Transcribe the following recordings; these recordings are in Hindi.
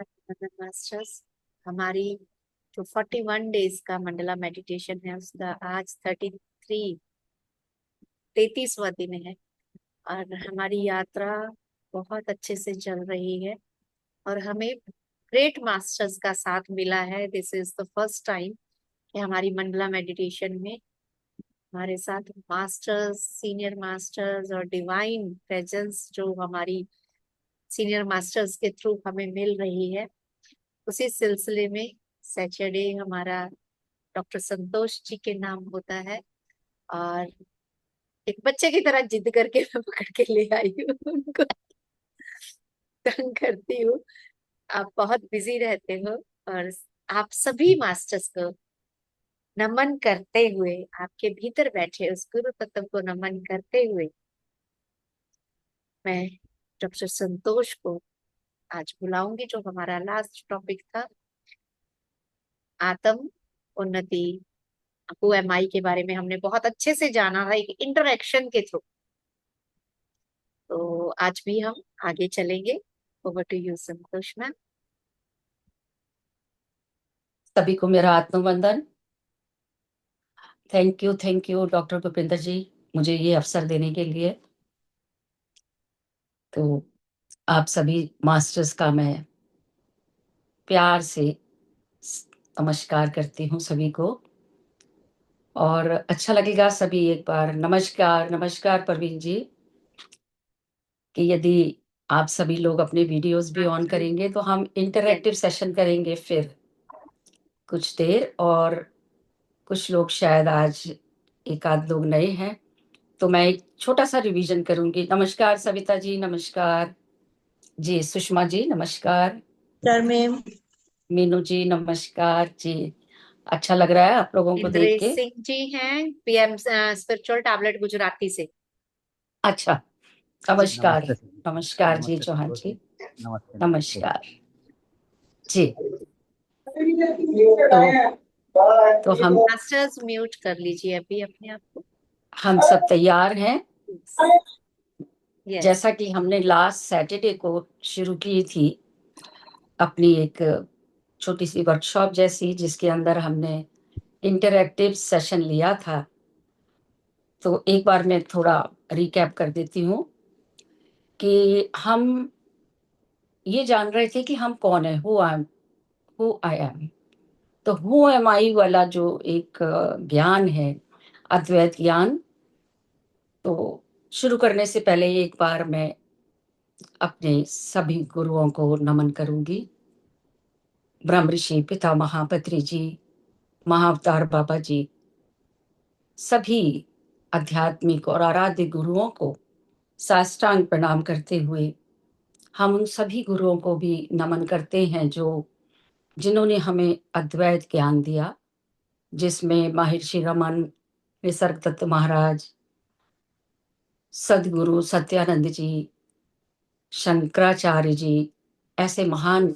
मास्टर्स, हमारी जो 41 डेज का मंडला मेडिटेशन है उसका आज 33वां दिन है। और हमारी यात्रा बहुत अच्छे से चल रही है और हमें ग्रेट मास्टर्स का साथ मिला है। This is the first time कि हमारी मंडला मेडिटेशन में हमारे साथ मास्टर्स, सीनियर मास्टर्स और डिवाइन प्रेजेंस जो हमारी सीनियर मास्टर्स के थ्रू हमें मिल रही है। उसी सिलसिले में सैटरडे हमारा डॉक्टर संतोष जी के नाम होता है और एक बच्चे की तरह जिद करके मैं पकड़ के ले आई हूँ उनको, तंग करती हूँ। आप बहुत बिजी रहते हो और आप सभी मास्टर्स को नमन करते हुए, आपके भीतर बैठे उस गुरु तत्व को नमन करते हुए, मैं डॉक्टर संतोष को आज बुलाऊंगी। जो हमारा लास्ट टॉपिक था आत्म उन्नति, हु एम आई के बारे में हमने बहुत अच्छे से जाना था एक इंटरेक्शन के थ्रू। तो आज भी हम आगे चलेंगे। Over to you Santosh ma'am. सभी को मेरा आत्मवंदन। Thank you doctor Bhupinder ji, मुझे ये अवसर देने के लिए। तो आप सभी मास्टर्स का मैं प्यार से नमस्कार करती हूँ सभी को, और अच्छा लगेगा सभी एक बार नमस्कार नमस्कार प्रवीण जी, कि यदि आप सभी लोग अपने वीडियोस भी ऑन करेंगे तो हम इंटरैक्टिव सेशन करेंगे फिर कुछ देर। और कुछ लोग शायद आज एक आध लोग नए हैं, तो मैं एक छोटा सा रिवीजन करूंगी। नमस्कार सविता जी, नमस्कार जी। सुषमा जी नमस्कार। Sir ma'am. मीनू जी नमस्कार जी। अच्छा लग रहा है आप लोगों को देख इंद्रेश के। सिंह जी हैं, पीएम स्पिरिचुअल टैबलेट गुजराती से। अच्छा, नमस्कार। नमस्ते नमस्कार जी नमस्ते चौहान संतोष जी, जी, नमस्ते नमस्कार जी। तो तो हम मास्टर्स म्यूट कर लीजिए अभी अपने आप को। सब तैयार हैं। यस। जैसा कि हमने लास्ट सैटरडे को शुरू की थी अपनी एक छोटी सी वर्कशॉप जैसी, जिसके अंदर हमने इंटरैक्टिव सेशन लिया था, तो एक बार मैं थोड़ा रिकैप कर देती हूँ कि हम ये जान रहे थे कि हम कौन है, हु आई एम। तो हु एम आई वाला जो एक ज्ञान है, अद्वैत ज्ञान, तो शुरू करने से पहले एक बार मैं अपने सभी गुरुओं को नमन करूंगी। ब्रह्म ऋषि पितामह बद्री जी, महाअवतार बाबा जी, सभी आध्यात्मिक और आराध्य गुरुओं को साष्टांग प्रणाम करते हुए हम उन सभी गुरुओं को भी नमन करते हैं जो जिन्होंने हमें अद्वैत ज्ञान दिया, जिसमें महर्षि रमन, निसर्ग दत्त महाराज, सदगुरु सत्यानंद जी, शंकराचार्य जी, ऐसे महान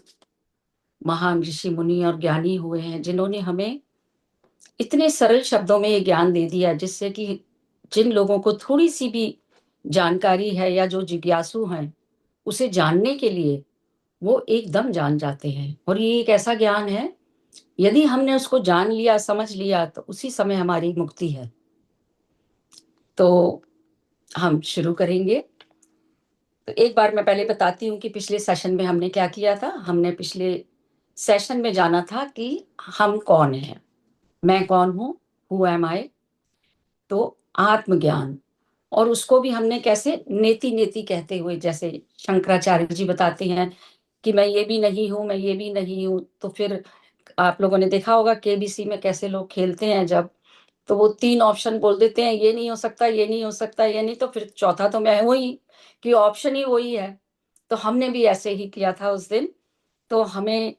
महान ऋषि मुनि और ज्ञानी हुए हैं जिन्होंने हमें इतने सरल शब्दों में ये ज्ञान दे दिया, जिससे कि जिन लोगों को थोड़ी सी भी जानकारी है या जो जिज्ञासु हैं, उसे जानने के लिए वो एकदम जान जाते हैं। और ये एक ऐसा ज्ञान है, यदि हमने उसको जान लिया, समझ लिया, तो उसी समय हमारी मुक्ति है। तो हम शुरू करेंगे। तो एक बार मैं पहले बताती हूँ कि पिछले सेशन में हमने क्या किया था। हमने पिछले सेशन में जाना था कि हम कौन हैं, मैं कौन हूँ, हु एम आई। तो आत्मज्ञान, और उसको भी हमने कैसे नेति नेति कहते हुए, जैसे शंकराचार्य जी बताते हैं कि मैं ये भी नहीं हूँ, मैं ये भी नहीं हूँ। तो फिर आप लोगों ने देखा होगा केबीसी में कैसे लोग खेलते हैं, जब तो वो 3 ऑप्शन बोल देते हैं, ये नहीं हो सकता, ये नहीं हो सकता, ये नहीं, तो फिर चौथा तो मैं हूँ ही, कि ऑप्शन ही वही है। तो हमने भी ऐसे ही किया था उस दिन। तो हमने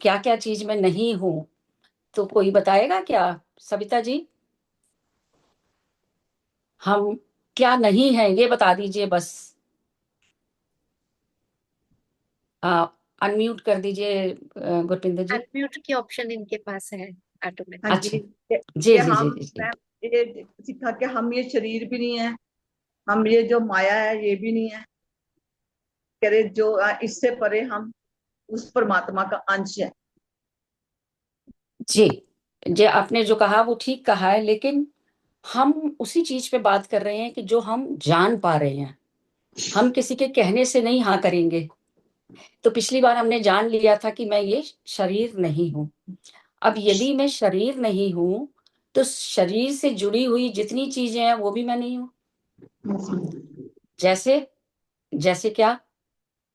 क्या क्या चीज में नहीं हूँ, तो कोई बताएगा क्या? सविता जी, हम क्या नहीं है ये बता दीजिए बस। अनम्यूट कर दीजिए गुरपिंदर जी। अनम्यूट की ऑप्शन इनके पास है ऑटोमेटिक। हाँ अच्छा, जी। जी ये जी जी हम जी जी। मैम, ये सीखा कि हम ये शरीर भी नहीं है, हम ये जो माया है ये भी नहीं है, कह रहे जो इससे परे हम उस परमात्मा का अंश है। जी, जे आपने जो कहा वो ठीक कहा है, लेकिन हम उसी चीज पे बात कर रहे हैं कि जो हम जान पा रहे हैं, हम किसी के कहने से नहीं हाँ करेंगे। तो पिछली बार हमने जान लिया था कि मैं ये शरीर नहीं हूं। अब यदि मैं शरीर नहीं हूं, तो शरीर से जुड़ी हुई जितनी चीजें हैं वो भी मैं नहीं हूं। जैसे जैसे क्या?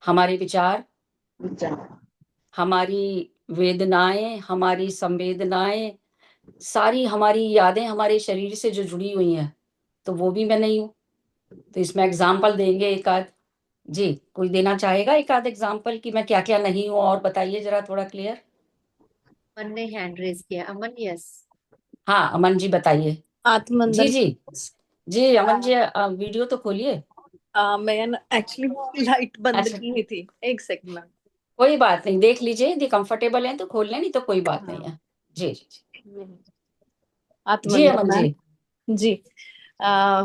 हमारे विचार, हमारी वेदनाएं, हमारी संवेदनाएं, सारी हमारी यादें हमारे शरीर से जो जुड़ी हुई हैं, तो वो भी मैं नहीं हूं। तो इसमें एग्जाम्पल देंगे एक आध। जी, कोई देना चाहेगा एक आध एग्जाम्पल कि मैं क्या क्या नहीं हूं? और बताइए जरा थोड़ा क्लियर। अमन ने हैंड रेज किया। अमन, यस। हाँ, अमन जी बताइए। जी आत्मंदन। जी जी, अमन जी वीडियो तो खोलिए। मैं एक्चुअली लाइट बंद अच्छा, की हुई थी, एक सेकंड मैम। कोई बात नहीं, देख लीजिए, यदि कंफर्टेबल है तो खोल लें, नहीं तो कोई बात नहीं हाँ, है। जी जी जी आत्मंदन अमन जी। मैम। जी। आ,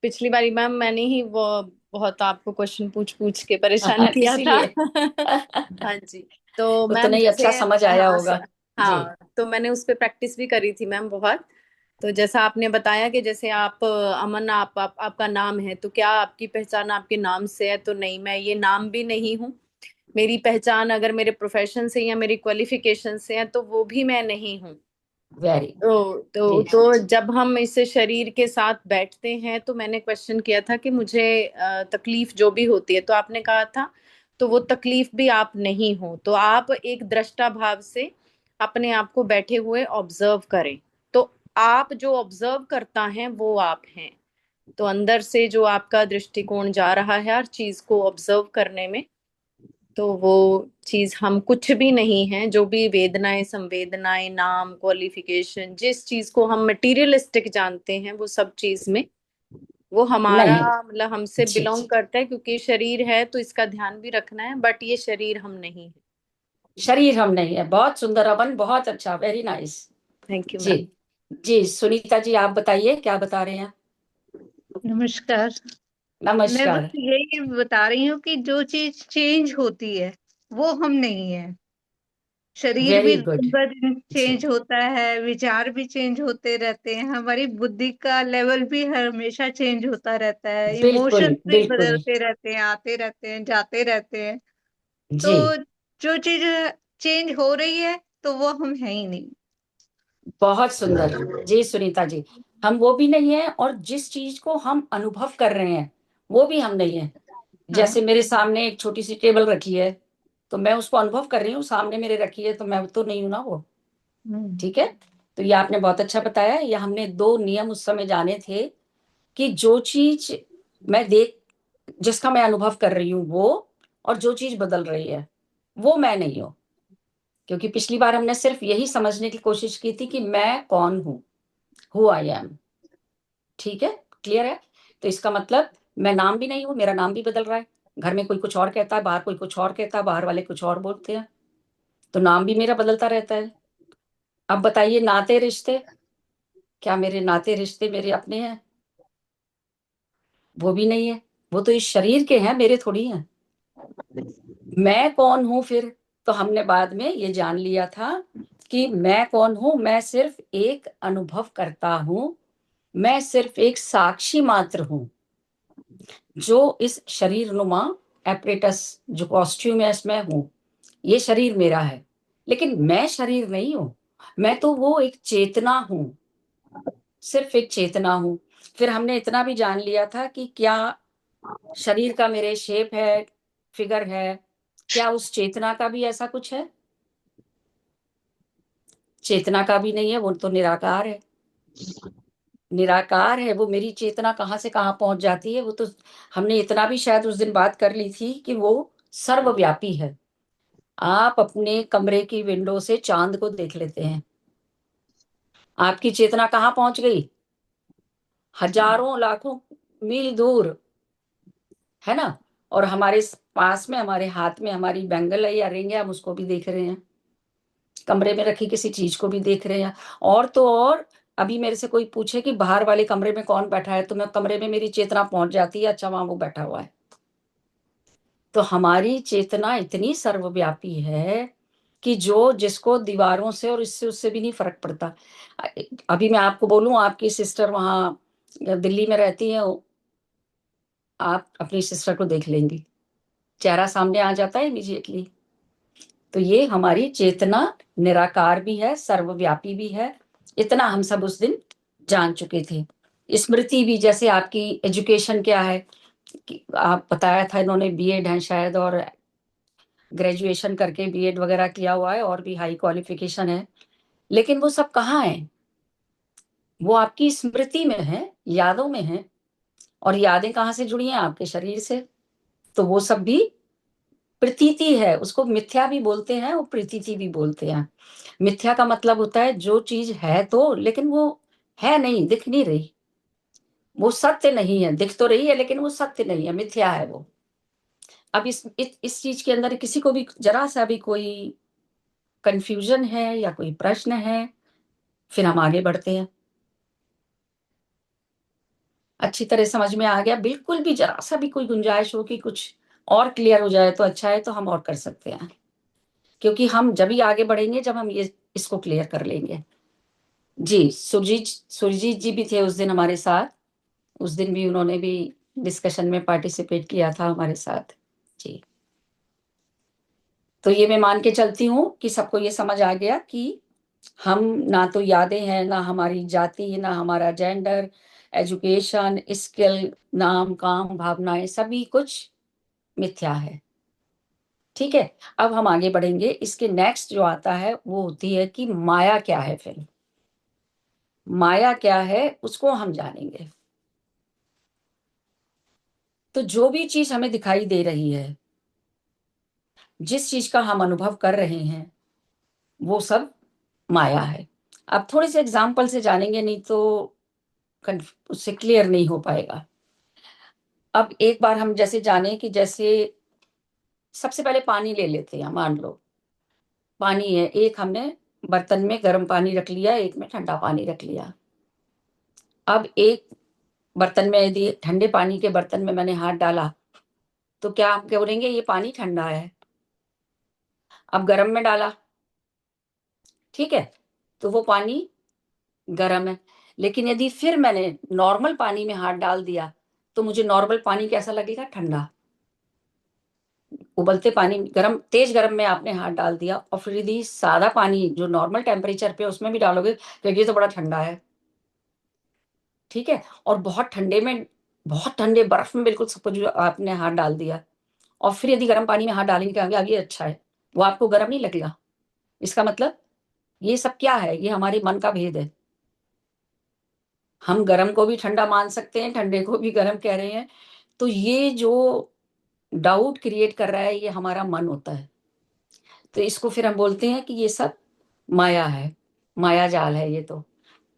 पिछली बारी मैम मैंने ही वो बहुत आपको क्वेश्चन पूछ पूछ के परेशान किया था। इसीलिए हाँ जी। तो मैम उतना ही जैसे अच्छा समझ आया हाँ होगा। जी हाँ, तो मैंने उस पे प्रैक्टिस भी करी थी मैम बहुत। तो जैसा आपने बताया कि जैसे आप अमन, आपका नाम है, तो क्या आपकी पहचान आपके नाम से है? तो नहीं, मैं ये नाम भी नहीं हूँ। मेरी पहचान अगर मेरे प्रोफेशन से या मेरी क्वालिफिकेशन से है तो वो भी मैं नहीं हूँ। वेरी तो जी तो जब हम इस शरीर के साथ बैठते हैं तो मैंने क्वेश्चन किया था कि मुझे तकलीफ जो भी होती है, तो आपने कहा था तो वो तकलीफ भी आप नहीं हो। तो आप एक दृष्टा भाव से अपने आप को बैठे हुए ऑब्जर्व करें। तो आप जो ऑब्जर्व करता है वो आप हैं। तो अंदर से जो आपका दृष्टिकोण जा रहा है हर चीज को ऑब्जर्व करने में, तो वो चीज हम कुछ भी नहीं है। जो भी वेदनाएं, संवेदनाएं, नाम, क्वालिफिकेशन, जिस चीज को हम मटेरियलिस्टिक जानते हैं, वो सब चीज में वो हमारा नहीं। मतलब हमसे जी बिलोंग जी, करता है, क्योंकि शरीर है तो इसका ध्यान भी रखना है, बट ये शरीर हम नहीं है। शरीर हम नहीं है। बहुत सुंदर अमन, बहुत अच्छा, वेरी नाइस। थैंक यू जी मैम। जी, सुनीता जी आप बताइए क्या बता रहे हैं। नमस्कार। मैं बस नमस्कार। यही बता रही हूँ कि जो चीज चेंज होती है वो हम नहीं है। शरीर भी वेरी गुड। दिन ब दिन चेंज होता है, विचार भी चेंज होते रहते हैं, हमारी बुद्धि का लेवल भी हमेशा चेंज होता रहता है, बिल्कुल इमोशंस भी बिल्कुल। बदलते रहते हैं, आते रहते हैं, जाते रहते हैं। जी, तो जो चीज चेंज हो रही है तो वो हम है ही नहीं। बहुत सुंदर। जी सुनीता जी, हम वो भी नहीं है, और जिस चीज को हम अनुभव कर रहे हैं वो भी हम नहीं है। हाँ। जैसे मेरे सामने एक छोटी सी टेबल रखी है, तो मैं उसको अनुभव कर रही हूँ, सामने मेरे रखी है, तो मैं तो नहीं हूं ना वो। हम्म। ठीक है। तो ये आपने बहुत अच्छा बताया। ये हमने दो नियम उस समय जाने थे कि जो चीज मैं देख, जिसका मैं अनुभव कर रही हूँ वो, और जो चीज बदल रही है वो मैं नहीं हूँ। क्योंकि पिछली बार हमने सिर्फ यही समझने की कोशिश की थी कि मैं कौन हूँ, हु आई एम। ठीक है, क्लियर है। तो इसका मतलब मैं नाम भी नहीं हूँ, मेरा नाम भी बदल रहा है। घर में कोई कुछ और कहता है, बाहर कोई कुछ और कहता है, बाहर वाले कुछ और बोलते हैं, तो नाम भी मेरा बदलता रहता है। अब बताइए, नाते रिश्ते, क्या मेरे नाते रिश्ते मेरे अपने हैं? वो भी नहीं है। वो तो इस शरीर के हैं, मेरे थोड़ी हैं। मैं कौन हूं फिर? तो हमने बाद में ये जान लिया था कि मैं कौन हूं। मैं सिर्फ एक अनुभव करता हूं, मैं सिर्फ एक साक्षी मात्र हूं, जो इस शरीर नुमा एपरेटस, जो कॉस्ट्यूम है इसमें हूं। ये शरीर मेरा है, लेकिन मैं शरीर नहीं हूं। मैं तो वो एक चेतना हूं, सिर्फ एक चेतना हूं। फिर हमने इतना भी जान लिया था कि क्या शरीर का मेरे शेप है, फिगर है, क्या उस चेतना का भी ऐसा कुछ है? चेतना का भी नहीं है, वो तो निराकार है। निराकार है वो। मेरी चेतना कहाँ से कहाँ पहुंच जाती है? वो तो हमने इतना भी शायद उस दिन बात कर ली थी कि वो सर्वव्यापी है। आप अपने कमरे की विंडो से चांद को देख लेते हैं, आपकी चेतना कहाँ पहुंच गई? हजारों लाखों मील दूर, है ना। और हमारे पास में, हमारे हाथ में हमारी बैंगल है या रिंग है, हम उसको भी देख रहे हैं। कमरे में रखी किसी चीज को भी देख रहे हैं। और तो और, अभी मेरे से कोई पूछे कि बाहर वाले कमरे में कौन बैठा है, तो मैं कमरे में मेरी चेतना पहुंच जाती है, अच्छा वहां वो बैठा हुआ है। तो हमारी चेतना इतनी सर्वव्यापी है कि जो जिसको दीवारों से और इससे उससे भी नहीं फर्क पड़ता। अभी मैं आपको बोलूं, आपकी सिस्टर वहां दिल्ली में रहती है, आप अपनी सिस्टर को देख लेंगी, चेहरा सामने आ जाता है इमीडिएटली। तो ये हमारी चेतना निराकार भी है, सर्वव्यापी भी है, इतना हम सब उस दिन जान चुके थे। स्मृति भी, जैसे आपकी एजुकेशन क्या है कि आप बताया था इन्होंने बीएड है शायद, और ग्रेजुएशन करके बीएड वगैरह किया हुआ है और भी हाई क्वालिफिकेशन है, लेकिन वो सब कहाँ है? वो आपकी स्मृति में है, यादों में है। और यादें कहाँ से जुड़ी हैं? आपके शरीर से। तो वो सब भी प्रतीति है, उसको मिथ्या भी बोलते हैं और प्रतीति भी बोलते हैं। मिथ्या का मतलब होता है जो चीज है तो, लेकिन वो है नहीं, दिख नहीं रही, वो सत्य नहीं है। दिख तो रही है लेकिन वो सत्य नहीं है, मिथ्या है वो। अब इस चीज के अंदर किसी को भी जरा सा भी कोई कंफ्यूजन है या कोई प्रश्न है, फिर हम आगे बढ़ते हैं। अच्छी तरह समझ में आ गया? बिल्कुल भी जरा सा भी कोई गुंजाइश हो कि कुछ और क्लियर हो जाए तो अच्छा है, तो हम और कर सकते हैं, क्योंकि हम जब ही आगे बढ़ेंगे जब हम ये इसको क्लियर कर लेंगे। जी, सुरजीत जी भी थे उस दिन हमारे साथ। उस दिन भी उन्होंने भी डिस्कशन में पार्टिसिपेट किया था हमारे साथ। जी, तो ये मैं मान के चलती हूँ कि सबको ये समझ आ गया कि हम ना तो यादें हैं, ना हमारी जाति, ना हमारा जेंडर, एजुकेशन, स्किल, नाम, काम, भावनाएं, सभी कुछ मिथ्या है। ठीक है, अब हम आगे बढ़ेंगे। इसके नेक्स्ट जो आता है वो होती है कि माया क्या है। फिर माया क्या है उसको हम जानेंगे। तो जो भी चीज हमें दिखाई दे रही है, जिस चीज का हम अनुभव कर रहे हैं, वो सब माया है। अब थोड़े से एग्जाम्पल से जानेंगे, नहीं तो उससे क्लियर नहीं हो पाएगा। अब एक बार हम जैसे जाने कि जैसे सबसे पहले पानी ले लेते हैं। मान लो पानी है, एक हमने बर्तन में गर्म पानी रख लिया, एक में ठंडा पानी रख लिया। अब एक बर्तन में, यदि ठंडे पानी के बर्तन में मैंने हाथ डाला तो क्या हम क्या बोलेंगे? ये पानी ठंडा है। अब गर्म में डाला, ठीक है, तो वो पानी गर्म है। लेकिन यदि फिर मैंने नॉर्मल पानी में हाथ डाल दिया तो मुझे नॉर्मल पानी कैसा लगेगा? ठंडा। उबलते पानी, गरम, तेज गरम में आपने हाथ डाल दिया, और फिर यदि सादा पानी जो नॉर्मल टेम्परेचर पे उसमें भी डालोगे तो ये तो बड़ा ठंडा है। ठीक है, और बहुत ठंडे में, बहुत ठंडे बर्फ में बिल्कुल सब कुछ आपने हाथ डाल दिया, और फिर यदि गर्म पानी में हाथ डालेंगे कहेंगे अब ये अच्छा है, वो आपको गर्म नहीं लगेगा। इसका मतलब ये सब क्या है? ये हमारे मन का भेद है। हम गर्म को भी ठंडा मान सकते हैं, ठंडे को भी गर्म कह रहे हैं। तो ये जो डाउट क्रिएट कर रहा है ये हमारा मन होता है। तो इसको फिर हम बोलते हैं कि ये सब माया है, माया जाल है ये। तो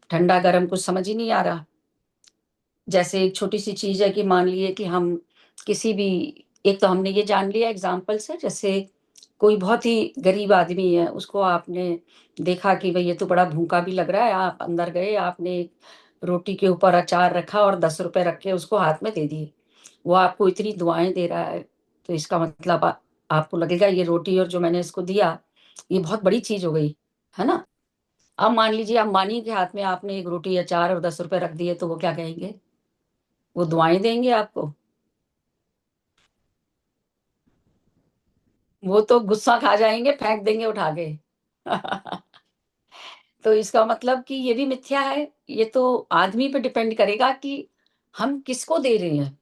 ठंडा गर्म कुछ समझ ही नहीं आ रहा। जैसे एक छोटी सी चीज है कि मान लिए कि हम किसी भी, एक तो हमने ये जान लिया एग्जाम्पल से, जैसे कोई बहुत ही गरीब आदमी है, उसको आपने देखा कि भाई ये तो बड़ा भूखा भी लग रहा है, आप अंदर गए, आपने रोटी के ऊपर अचार रखा और 10 रुपए रख के उसको हाथ में दे दिए। वो आपको इतनी दुआएं दे रहा है, तो इसका मतलब आपको लगेगा ये रोटी और जो मैंने इसको दिया ये बहुत बड़ी चीज हो गई, है ना? अब मान लीजिए अंबानी के हाथ में आपने एक रोटी, अचार और 10 रुपए रख दिए, तो वो क्या कहेंगे? वो दुआएं देंगे आपको? वो तो गुस्सा खा जाएंगे, फेंक देंगे उठा के। तो इसका मतलब कि ये भी मिथ्या है। ये तो आदमी पे डिपेंड करेगा कि हम किसको दे रहे हैं।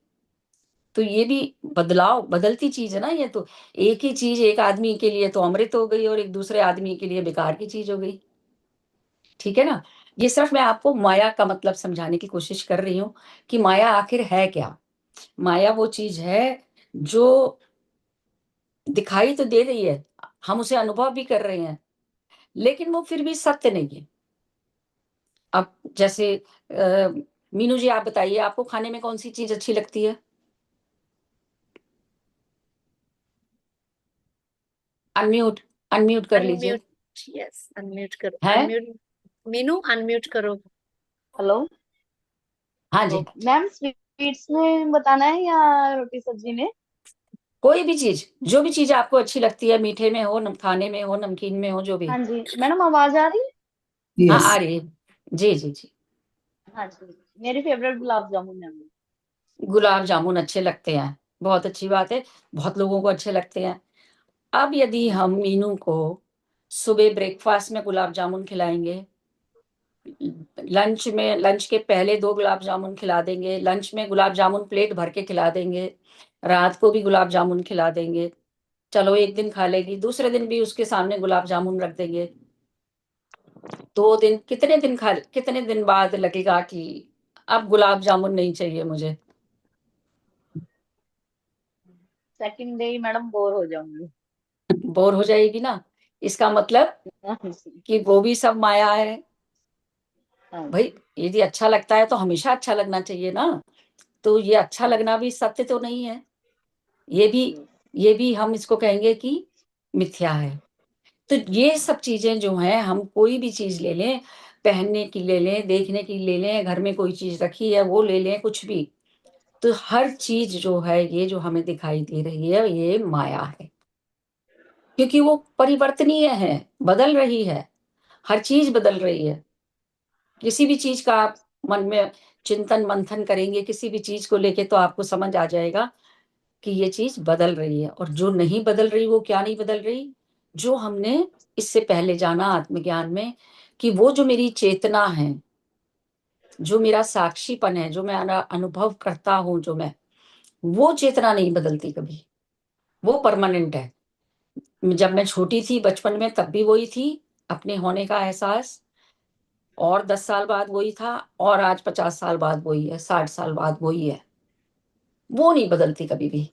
तो ये भी बदलाव, बदलती चीज है ना ये तो। एक ही चीज एक आदमी के लिए तो अमृत हो गई और एक दूसरे आदमी के लिए बेकार की चीज हो गई। ठीक है ना? ये सिर्फ मैं आपको माया का मतलब समझाने की कोशिश कर रही हूँ कि माया आखिर है क्या। माया वो चीज है जो दिखाई तो दे रही है, हम उसे अनुभव भी कर रहे हैं, लेकिन वो फिर भी सत्य नहीं है। अब जैसे मीनू जी आप बताइए, आपको खाने में कौन सी चीज अच्छी लगती है? अनम्यूट, अनम्यूट कर लीजिए। अनम्यूट, यस, अनम्यूट करो, है? अनम्यूट। मीनू अनम्यूट करो। हेलो। हाँ जी। मैम स्वीट्स में बताना है या रोटी सब्जी में? कोई भी चीज, जो भी चीज आपको अच्छी लगती है, मीठे में हो, खाने में हो, नमकीन में हो, जो भी। हाँ जी मैडम, आवाज आ रही है? हाँ, यस। आ रही है। जी जी जी। हाँ जी, मेरी फेवरेट गुलाब जामुन है। गुलाब जामुन अच्छे लगते हैं, बहुत अच्छी बात है, बहुत लोगों को अच्छे लगते हैं। अब यदि हम मीनू को सुबह ब्रेकफास्ट में गुलाब जामुन खिलाएंगे, लंच के पहले 2 गुलाब जामुन खिला देंगे, लंच में गुलाब जामुन प्लेट भर के खिला देंगे, रात को भी गुलाब जामुन खिला देंगे, चलो एक दिन खा लेगी, दूसरे दिन भी उसके सामने गुलाब जामुन रख देंगे, 2 दिन, कितने दिन बाद लगेगा कि अब गुलाब जामुन नहीं चाहिए मुझे? सेकंड डे ही मैडम बोर हो जाऊंगी। बोर हो जाएगी ना, इसका मतलब हाँ जी। कि वो भी सब माया है। हाँ भाई यदि अच्छा लगता है तो हमेशा अच्छा लगना चाहिए ना, तो ये अच्छा लगना भी सत्य तो नहीं है, ये भी जी। ये भी हम इसको कहेंगे कि मिथ्या है। तो ये सब चीजें जो हैं, हम कोई भी चीज ले लें, पहनने की ले लें, देखने की ले लें, घर में कोई चीज रखी है वो ले लें, कुछ भी, तो हर चीज जो है ये जो हमें दिखाई दे रही है ये माया है, क्योंकि वो परिवर्तनीय है, बदल रही है, हर चीज बदल रही है। किसी भी चीज का आप मन में चिंतन मंथन करेंगे, किसी भी चीज को लेके, तो आपको समझ आ जाएगा कि ये चीज बदल रही है। और जो नहीं बदल रही, वो क्या नहीं बदल रही, जो हमने इससे पहले जाना आत्मज्ञान में, कि वो जो मेरी चेतना है, जो मेरा साक्षीपन है, जो मैं अनुभव करता हूं, जो मैं, वो चेतना नहीं बदलती कभी, वो परमानेंट है। जब मैं छोटी थी बचपन में तब भी वही थी, अपने होने का एहसास, और 10 साल बाद वही था, और आज 50 साल बाद वही है, 60 साल बाद वही है, वो नहीं बदलती कभी भी।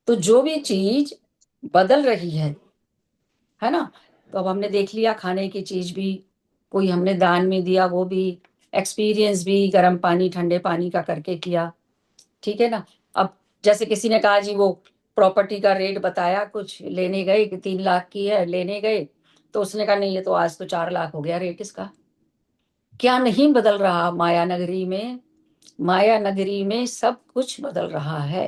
तो जो भी चीज बदल रही है ना, तो अब हमने देख लिया, खाने की चीज भी कोई हमने दान में दिया, वो भी एक्सपीरियंस भी गर्म पानी ठंडे पानी का करके किया, ठीक है ना। अब जैसे किसी ने कहा जी वो प्रॉपर्टी का रेट बताया, कुछ लेने गए कि 3 लाख की है, लेने गए तो उसने कहा नहीं, ये तो आज तो 4 लाख हो गया रेट इसका। क्या नहीं बदल रहा माया नगरी में? माया नगरी में सब कुछ बदल रहा है।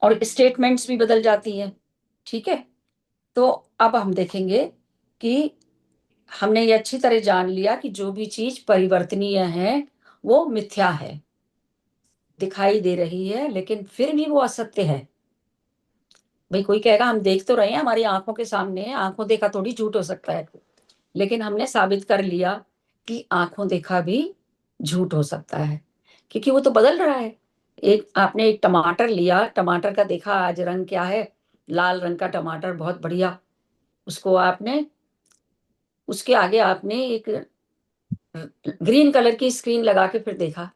और स्टेटमेंट्स भी बदल जाती हैं, ठीक है। तो अब हम देखेंगे कि हमने ये अच्छी तरह जान लिया कि जो भी चीज परिवर्तनीय है वो मिथ्या है, दिखाई दे रही है लेकिन फिर भी वो असत्य है। भाई कोई कहेगा हम देख तो रहे हैं, हमारी आंखों के सामने है, आंखों देखा थोड़ी झूठ हो सकता है, लेकिन हमने साबित कर लिया कि आंखों देखा भी झूठ हो सकता है, क्योंकि वो तो बदल रहा है। आपने एक टमाटर लिया, टमाटर का देखा आज रंग क्या है, लाल रंग का टमाटर, बहुत बढ़िया, उसको आपने, उसके आगे आपने एक ग्रीन कलर की स्क्रीन लगा के फिर देखा,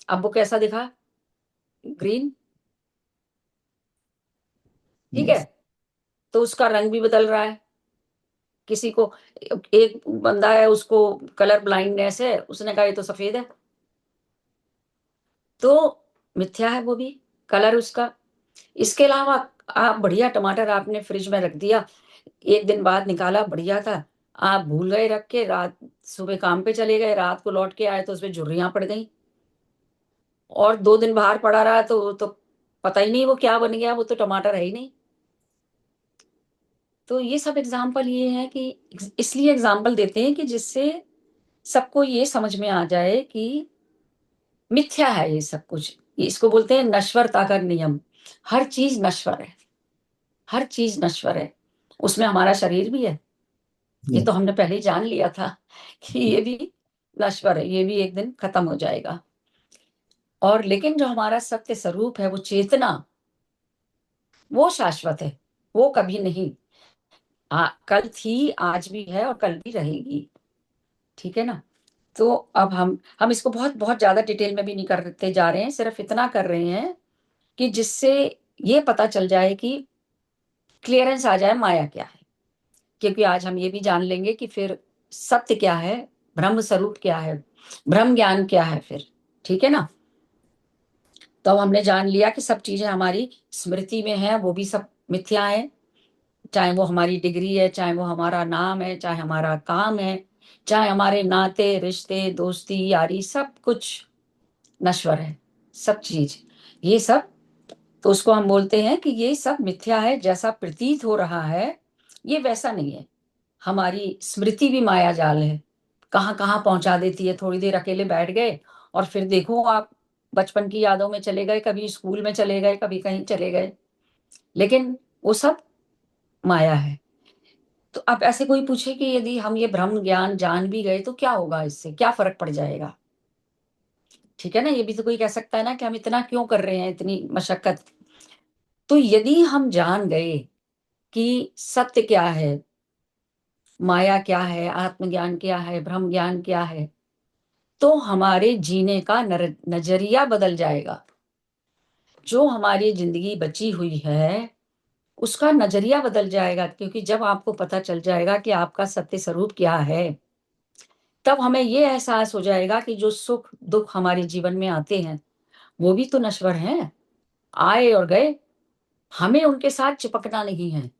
अब वो कैसा दिखा? ग्रीन, ठीक है। तो उसका रंग भी बदल रहा है। किसी को, एक बंदा है उसको कलर ब्लाइंडनेस है, उसने कहा ये तो सफेद है, तो मिथ्या है वो भी, कलर उसका। इसके अलावा आप बढ़िया टमाटर आपने फ्रिज में रख दिया, एक दिन बाद निकाला, बढ़िया था, आप भूल गए रख के, रात सुबह काम पे चले गए, रात को लौट के आए तो उसमें झुर्रियां पड़ गई, और 2 दिन बाहर पड़ा रहा तो पता ही नहीं वो क्या बन गया, वो तो टमाटर है ही नहीं। तो ये सब एग्जाम्पल ये है कि, इसलिए एग्जाम्पल देते हैं कि जिससे सबको ये समझ में आ जाए कि मिथ्या है ये सब कुछ। इसको बोलते हैं नश्वरता का नियम। हर चीज नश्वर है, हर चीज नश्वर है, उसमें हमारा शरीर भी है, ये तो हमने पहले ही जान लिया था कि ये भी नश्वर है, ये भी एक दिन खत्म हो जाएगा। और लेकिन जो हमारा सत्य स्वरूप है, वो चेतना, वो शाश्वत है, वो कभी नहीं, कल थी, आज भी है और कल भी रहेगी, ठीक है ना। तो अब हम इसको बहुत बहुत ज्यादा डिटेल में भी नहीं करते जा रहे हैं, सिर्फ इतना कर रहे हैं कि जिससे ये पता चल जाए कि क्लियरेंस आ जाए माया क्या है। क्योंकि आज हम ये भी जान लेंगे कि फिर सत्य क्या है, ब्रह्म स्वरूप क्या है, ब्रह्म ज्ञान क्या है फिर, ठीक है ना। तो अब हमने जान लिया कि सब चीजें हमारी स्मृति में है, वो भी सब मिथ्या है, चाहे वो हमारी डिग्री है, चाहे वो हमारा नाम है, चाहे हमारा काम है, चाहे हमारे नाते रिश्ते दोस्ती यारी, सब कुछ नश्वर है। सब चीज, ये सब, तो उसको हम बोलते हैं कि ये सब मिथ्या है। जैसा प्रतीत हो रहा है ये वैसा नहीं है। हमारी स्मृति भी माया जाल है, कहाँ कहाँ पहुंचा देती है। थोड़ी देर अकेले बैठ गए और फिर देखो आप बचपन की यादों में चले गए, कभी स्कूल में चले गए, कभी कहीं चले गए, लेकिन वो सब माया है। तो अब ऐसे कोई पूछे कि यदि हम ये ब्रह्म ज्ञान जान भी गए तो क्या होगा, इससे क्या फर्क पड़ जाएगा? ठीक है ना, ये भी तो कोई कह सकता है ना कि हम इतना क्यों कर रहे हैं, इतनी मशक्कत। तो यदि हम जान गए कि सत्य क्या है, माया क्या है, आत्मज्ञान क्या है, ब्रह्म ज्ञान क्या है, तो हमारे जीने का नजरिया बदल जाएगा। जो हमारी जिंदगी बची हुई है उसका नजरिया बदल जाएगा, क्योंकि जब आपको पता चल जाएगा कि आपका सत्य स्वरूप क्या है, तब हमें ये एहसास हो जाएगा कि जो सुख दुख हमारे जीवन में आते हैं वो भी तो नश्वर हैं, आए और गए, हमें उनके साथ चिपकना नहीं है।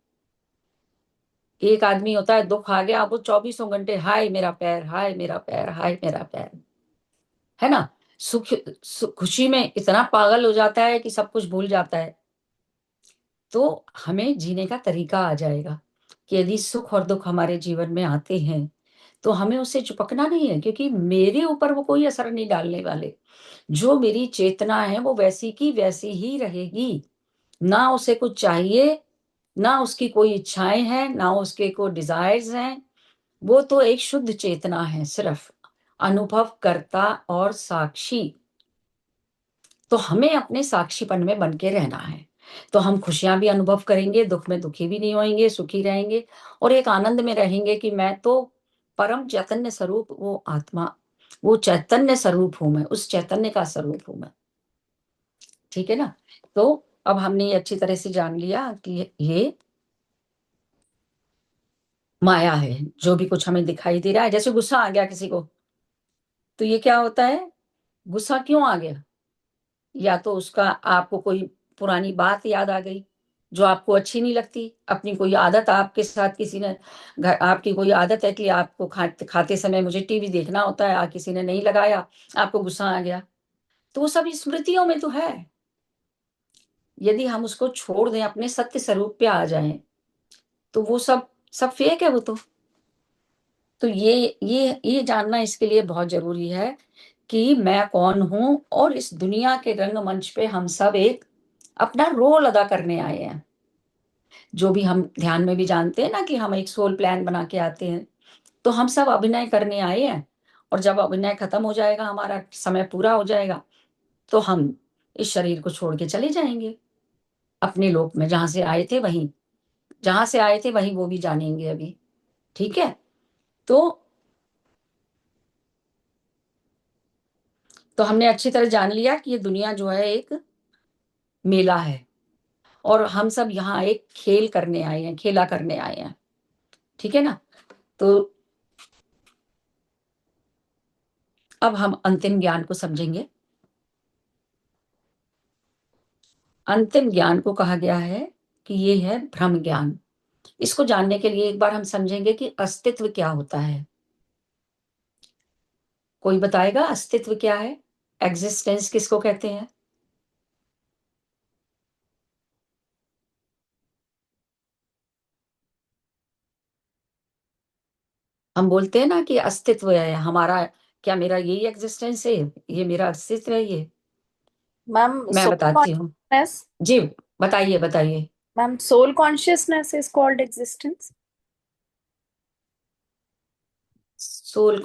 एक आदमी होता है, दुख आ गया, वो 24 घंटे हाय मेरा पैर, हाय मेरा पैर, हाय मेरा पैर, है ना। खुशी में इतना पागल हो जाता है कि सब कुछ भूल जाता है। तो हमें जीने का तरीका आ जाएगा कि यदि सुख और दुख हमारे जीवन में आते हैं तो हमें उससे चिपकना नहीं है, क्योंकि मेरे ऊपर वो कोई असर नहीं डालने वाले। जो मेरी चेतना है वो वैसी की वैसी ही रहेगी। ना उसे कुछ चाहिए, ना उसकी कोई इच्छाएं हैं, ना उसके कोई डिजायर्स हैं। वो तो एक शुद्ध चेतना है, सिर्फ अनुभव करता और साक्षी। तो हमें अपने साक्षीपन में बन के रहना है। तो हम खुशियां भी अनुभव करेंगे, दुख में दुखी भी नहीं होंगे, सुखी रहेंगे और एक आनंद में रहेंगे कि मैं तो परम चैतन्य स्वरूप, वो आत्मा, वो चैतन्य स्वरूप हूं मैं, उस चैतन्य का स्वरूप हूं मैं। ठीक है ना। तो अब हमने ये अच्छी तरह से जान लिया कि ये माया है। जो भी कुछ हमें दिखाई दे रहा है, जैसे गुस्सा आ गया किसी को, तो ये क्या होता है? गुस्सा क्यों आ गया? या तो उसका आपको कोई पुरानी बात याद आ गई जो आपको अच्छी नहीं लगती, अपनी कोई आदत आपके साथ किसी ने, आपकी कोई आदत है कि आपको खाते समय मुझे टीवी देखना होता है, किसी ने नहीं लगाया, आपको गुस्सा आ गया। तो वो सब स्मृतियों में तो है। यदि हम उसको छोड़ दें, अपने सत्य स्वरूप पे आ जाएं, तो वो सब सब फेक है वो तो ये जानना इसके लिए बहुत जरूरी है कि मैं कौन हूं, और इस दुनिया के रंगमंच पे हम सब एक अपना रोल अदा करने आए हैं। जो भी हम ध्यान में भी जानते हैं ना कि हम एक सोल प्लान बना के आते हैं, तो हम सब अभिनय करने आए हैं। और जब अभिनय खत्म हो जाएगा, हमारा समय पूरा हो जाएगा, तो हम इस शरीर को छोड़ के चले जाएंगे अपने लोक में, जहां से आए थे वहीं, जहां से आए थे वहीं वो भी जानेंगे अभी। ठीक है। तो हमने अच्छी तरह जान लिया कि ये दुनिया जो है एक मेला है, और हम सब यहाँ एक खेल करने आए हैं, खेला करने आए हैं। ठीक है ना। तो अब हम अंतिम ज्ञान को समझेंगे। अंतिम ज्ञान को कहा गया है कि ये है ब्रह्म ज्ञान। इसको जानने के लिए एक बार हम समझेंगे कि अस्तित्व क्या होता है। कोई बताएगा अस्तित्व क्या है? एग्जिस्टेंस किसको कहते हैं? हम बोलते हैं ना कि अस्तित्व है हमारा, क्या मेरा यही एग्जिस्टेंस है, ये मेरा अस्तित्व है ये? मैम मैं सोल बताती हूँ। कॉन्शियसनेस, जी, बताइए बताइए। Ma'am soul consciousness is called existence. Soul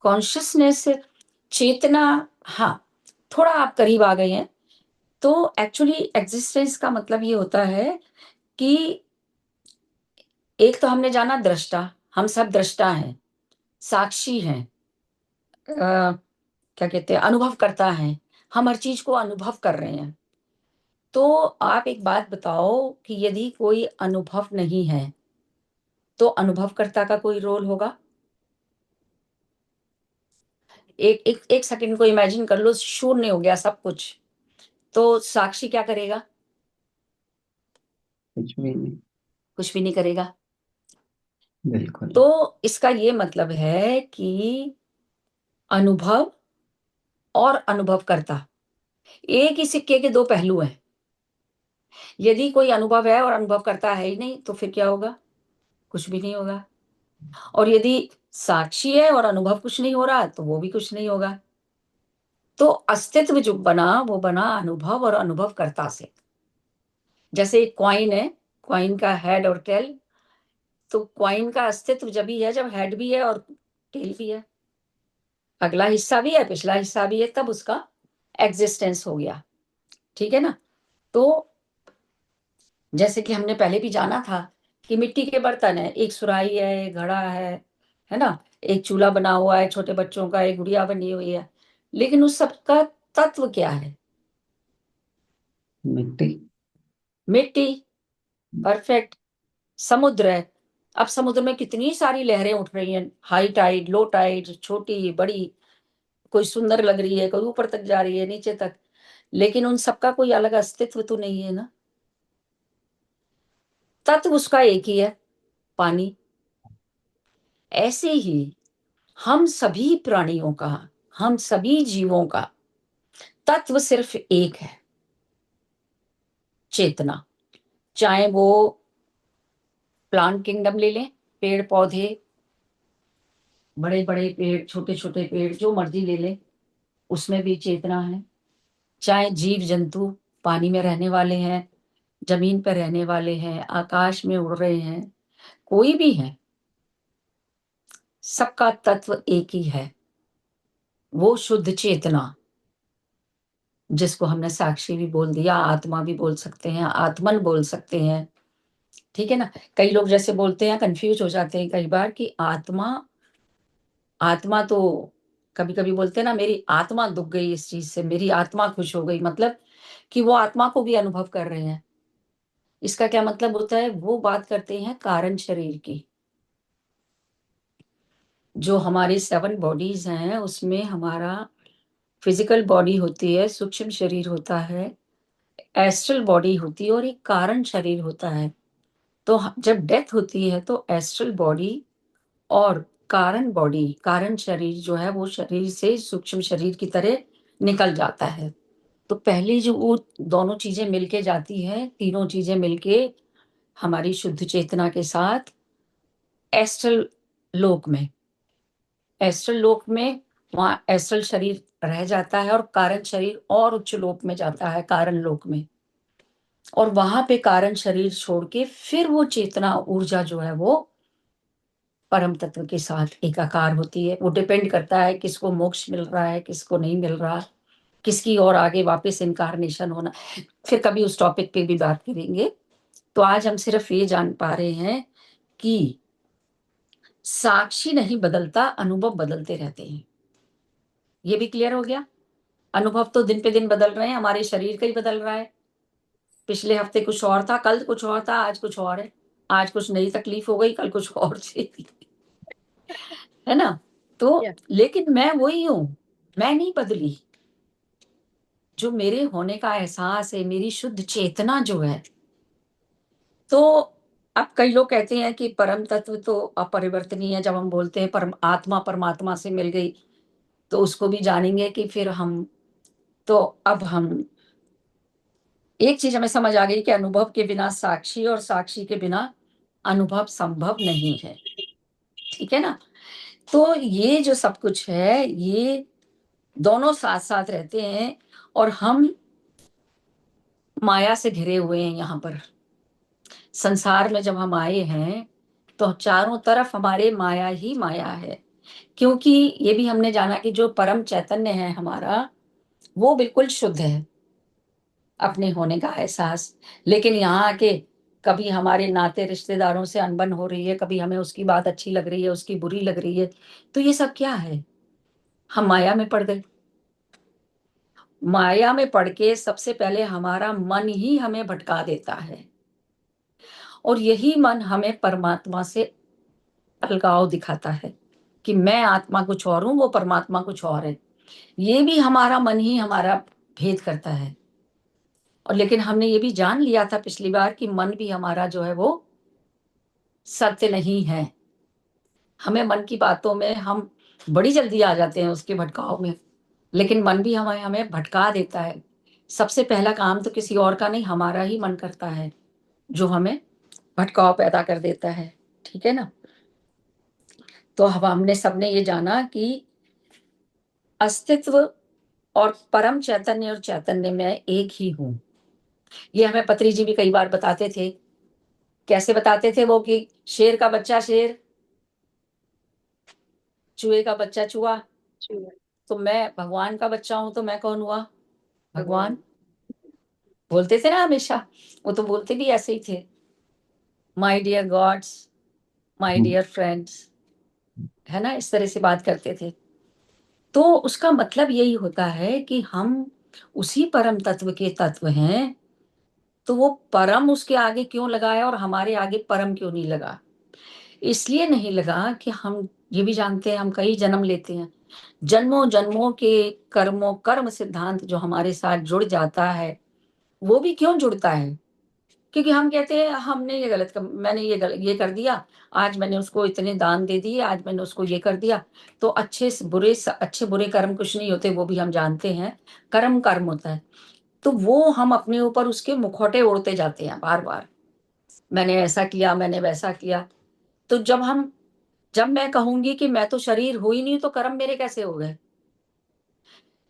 consciousness, चेतना। हाँ, थोड़ा आप करीब आ गए हैं। तो एक्चुअली एग्जिस्टेंस का मतलब ये होता है कि एक तो हमने जाना दृष्टा, हम सब दृष्टा हैं, साक्षी हैं, क्या कहते हैं, अनुभव करता है, हम हर चीज को अनुभव कर रहे हैं। तो आप एक बात बताओ कि यदि कोई अनुभव नहीं है तो अनुभवकर्ता का कोई रोल होगा? एक सेकंड को इमेजिन कर लो, शून्य हो गया सब कुछ, तो साक्षी क्या करेगा? कुछ भी नहीं। कुछ भी नहीं करेगा। बिल्कुल। तो इसका ये मतलब है कि अनुभव और अनुभवकर्ता एक ही सिक्के के दो पहलू हैं। यदि कोई अनुभव है और अनुभवकर्ता है ही नहीं तो फिर क्या होगा? कुछ भी नहीं होगा। और यदि साक्षी है और अनुभव कुछ नहीं हो रहा तो वो भी कुछ नहीं होगा। तो अस्तित्व जो बना वो बना अनुभव और अनुभवकर्ता से। जैसे एक कॉइन है, कॉइन का हेड और टेल, तो कॉइन का अस्तित्व जब भी है जब हेड भी है और टेल भी है, अगला हिस्सा भी है पिछला हिस्सा भी है, तब उसका एग्जिस्टेंस हो गया। ठीक है ना? तो जैसे कि हमने पहले भी जाना था कि मिट्टी के बर्तन है, एक सुराही है, एक घड़ा है ना, एक चूल्हा बना हुआ है छोटे बच्चों का, एक गुड़िया बनी हुई है, लेकिन उस सबका तत्व क्या है? मिट्टी। मिट्टी। परफेक्ट। समुद्र है, अब समुद्र में कितनी सारी लहरें उठ रही हैं, हाई टाइड, लो टाइड, छोटी बड़ी, कोई सुंदर लग रही है, कोई ऊपर तक जा रही है, नीचे तक, लेकिन उन सबका कोई अलग अस्तित्व तो नहीं है ना। तत्व उसका एक ही है, पानी। ऐसे ही हम सभी प्राणियों का, हम सभी जीवों का तत्व सिर्फ एक है, चेतना। चाहे वो प्लांट किंगडम ले लें, पेड़ पौधे, बड़े बड़े पेड़, छोटे छोटे पेड़, जो मर्जी ले लें, उसमें भी चेतना है। चाहे जीव जंतु, पानी में रहने वाले हैं, जमीन पर रहने वाले हैं, आकाश में उड़ रहे हैं, कोई भी है, सबका तत्व एक ही है, वो शुद्ध चेतना, जिसको हमने साक्षी भी बोल दिया, आत्मा भी बोल सकते हैं, आत्मन बोल सकते हैं। ठीक है ना? कई लोग जैसे बोलते हैं, कंफ्यूज हो जाते हैं कई बार कि आत्मा, आत्मा तो कभी कभी बोलते हैं ना, मेरी आत्मा दुख गई इस चीज से, मेरी आत्मा खुश हो गई, मतलब कि वो आत्मा को भी अनुभव कर रहे हैं। इसका क्या मतलब होता है? वो बात करते हैं कारण शरीर की। जो हमारी 7 बॉडीज हैं उसमें हमारा फिजिकल बॉडी होती है, सूक्ष्म शरीर होता है, एस्ट्रल बॉडी होती है और एक कारण शरीर होता है। तो जब डेथ होती है तो एस्ट्रल बॉडी और कारण बॉडी, कारण शरीर जो है वो शरीर से सूक्ष्म शरीर की तरह निकल जाता है। तो पहले जो वो दोनों चीजें मिलके जाती हैं, तीनों चीजें मिलके हमारी शुद्ध चेतना के साथ एस्ट्रल लोक में, एस्ट्रल लोक में वहां एस्ट्रल शरीर रह जाता है और कारण शरीर और उच्च लोक में जाता है, कारण लोक में, और वहां पे कारण शरीर छोड़ के फिर वो चेतना ऊर्जा जो है वो परम तत्व के साथ एकाकार होती है। वो डिपेंड करता है किसको मोक्ष मिल रहा है, किसको नहीं मिल रहा, किसकी और आगे वापस इनकारनेशन होना। फिर कभी उस टॉपिक पे भी बात करेंगे। तो आज हम सिर्फ ये जान पा रहे हैं कि साक्षी नहीं बदलता, अनुभव बदलते रहते हैं। ये भी क्लियर हो गया? अनुभव तो दिन पे दिन बदल रहे हैं, हमारे शरीर का ही बदल रहा है। पिछले हफ्ते कुछ और था, कल कुछ और था, आज कुछ और है। आज कुछ नई तकलीफ हो गई, कल कुछ और थी, है ना? तो Yeah. लेकिन मैं वही हूं, मैं नहीं बदली। जो मेरे होने का एहसास है, मेरी शुद्ध चेतना जो है, तो अब कई लोग कहते हैं कि परम तत्व तो अपरिवर्तनीय है। जब हम बोलते हैं परम आत्मा परमात्मा से मिल गई, तो उसको भी जानेंगे कि फिर हम, तो अब हम, एक चीज हमें समझ आ गई कि अनुभव के बिना साक्षी और साक्षी के बिना अनुभव संभव नहीं है। ठीक है ना? तो ये जो सब कुछ है, ये दोनों साथ साथ रहते हैं और हम माया से घिरे हुए हैं। यहाँ पर संसार में जब हम आए हैं तो चारों तरफ हमारे माया ही माया है, क्योंकि ये भी हमने जाना कि जो परम चैतन्य है हमारा, वो बिल्कुल शुद्ध है, अपने होने का एहसास। लेकिन यहाँ आके कभी हमारे नाते रिश्तेदारों से अनबन हो रही है, कभी हमें उसकी बात अच्छी लग रही है, उसकी बुरी लग रही है, तो ये सब क्या है? हम माया में पड़ गए। माया में पड़ के सबसे पहले हमारा मन ही हमें भटका देता है, और यही मन हमें परमात्मा से अलगाव दिखाता है कि मैं आत्मा कुछ और हूं, वो परमात्मा कुछ और है। ये भी हमारा मन ही हमारा भेद करता है। और लेकिन हमने ये भी जान लिया था पिछली बार कि मन भी हमारा जो है वो सत्य नहीं है। हमें मन की बातों में हम बड़ी जल्दी आ जाते हैं उसके भटकाव में, लेकिन मन भी हमें हमें भटका देता है। सबसे पहला काम तो किसी और का नहीं, हमारा ही मन करता है, जो हमें भटकाव पैदा कर देता है। ठीक है ना? तो अब हमने सबने ये जाना कि अस्तित्व और परम चैतन्य और चैतन्य में एक ही हूं। ये हमें पत्री जी भी कई बार बताते थे। कैसे बताते थे वो कि शेर का बच्चा शेर, चूहे का बच्चा चूहा, तो मैं भगवान का बच्चा हूं तो मैं कौन हुआ? भगवान। बोलते थे ना हमेशा। वो तो बोलते भी ऐसे ही थे, my dear gods, my dear friends, है ना? इस तरह से बात करते थे। तो उसका मतलब यही होता है कि हम उसी परम तत्व के तत्व हैं, तो वो परम उसके आगे क्यों लगाया और हमारे आगे परम क्यों नहीं लगा? इसलिए नहीं लगा कि हम ये भी जानते हैं हम कई जन्म लेते हैं। जन्मों जन्मों के कर्मों कर्म सिद्धांत जो हमारे साथ जुड़ जाता है, वो भी क्यों जुड़ता है? क्योंकि हम कहते हैं हमने ये मैंने ये कर दिया, आज मैंने उसको इतने दान दे दिए, आज मैंने उसको ये कर दिया। तो अच्छे बुरे कर्म कुछ नहीं होते, वो भी हम जानते हैं। कर्म कर्म होता है। तो वो हम अपने ऊपर उसके मुखौटे ओढ़ते जाते हैं बार बार। मैंने ऐसा किया, मैंने वैसा किया। तो जब मैं कहूंगी कि मैं तो शरीर हूं ही नहीं, तो कर्म मेरे कैसे हो गए?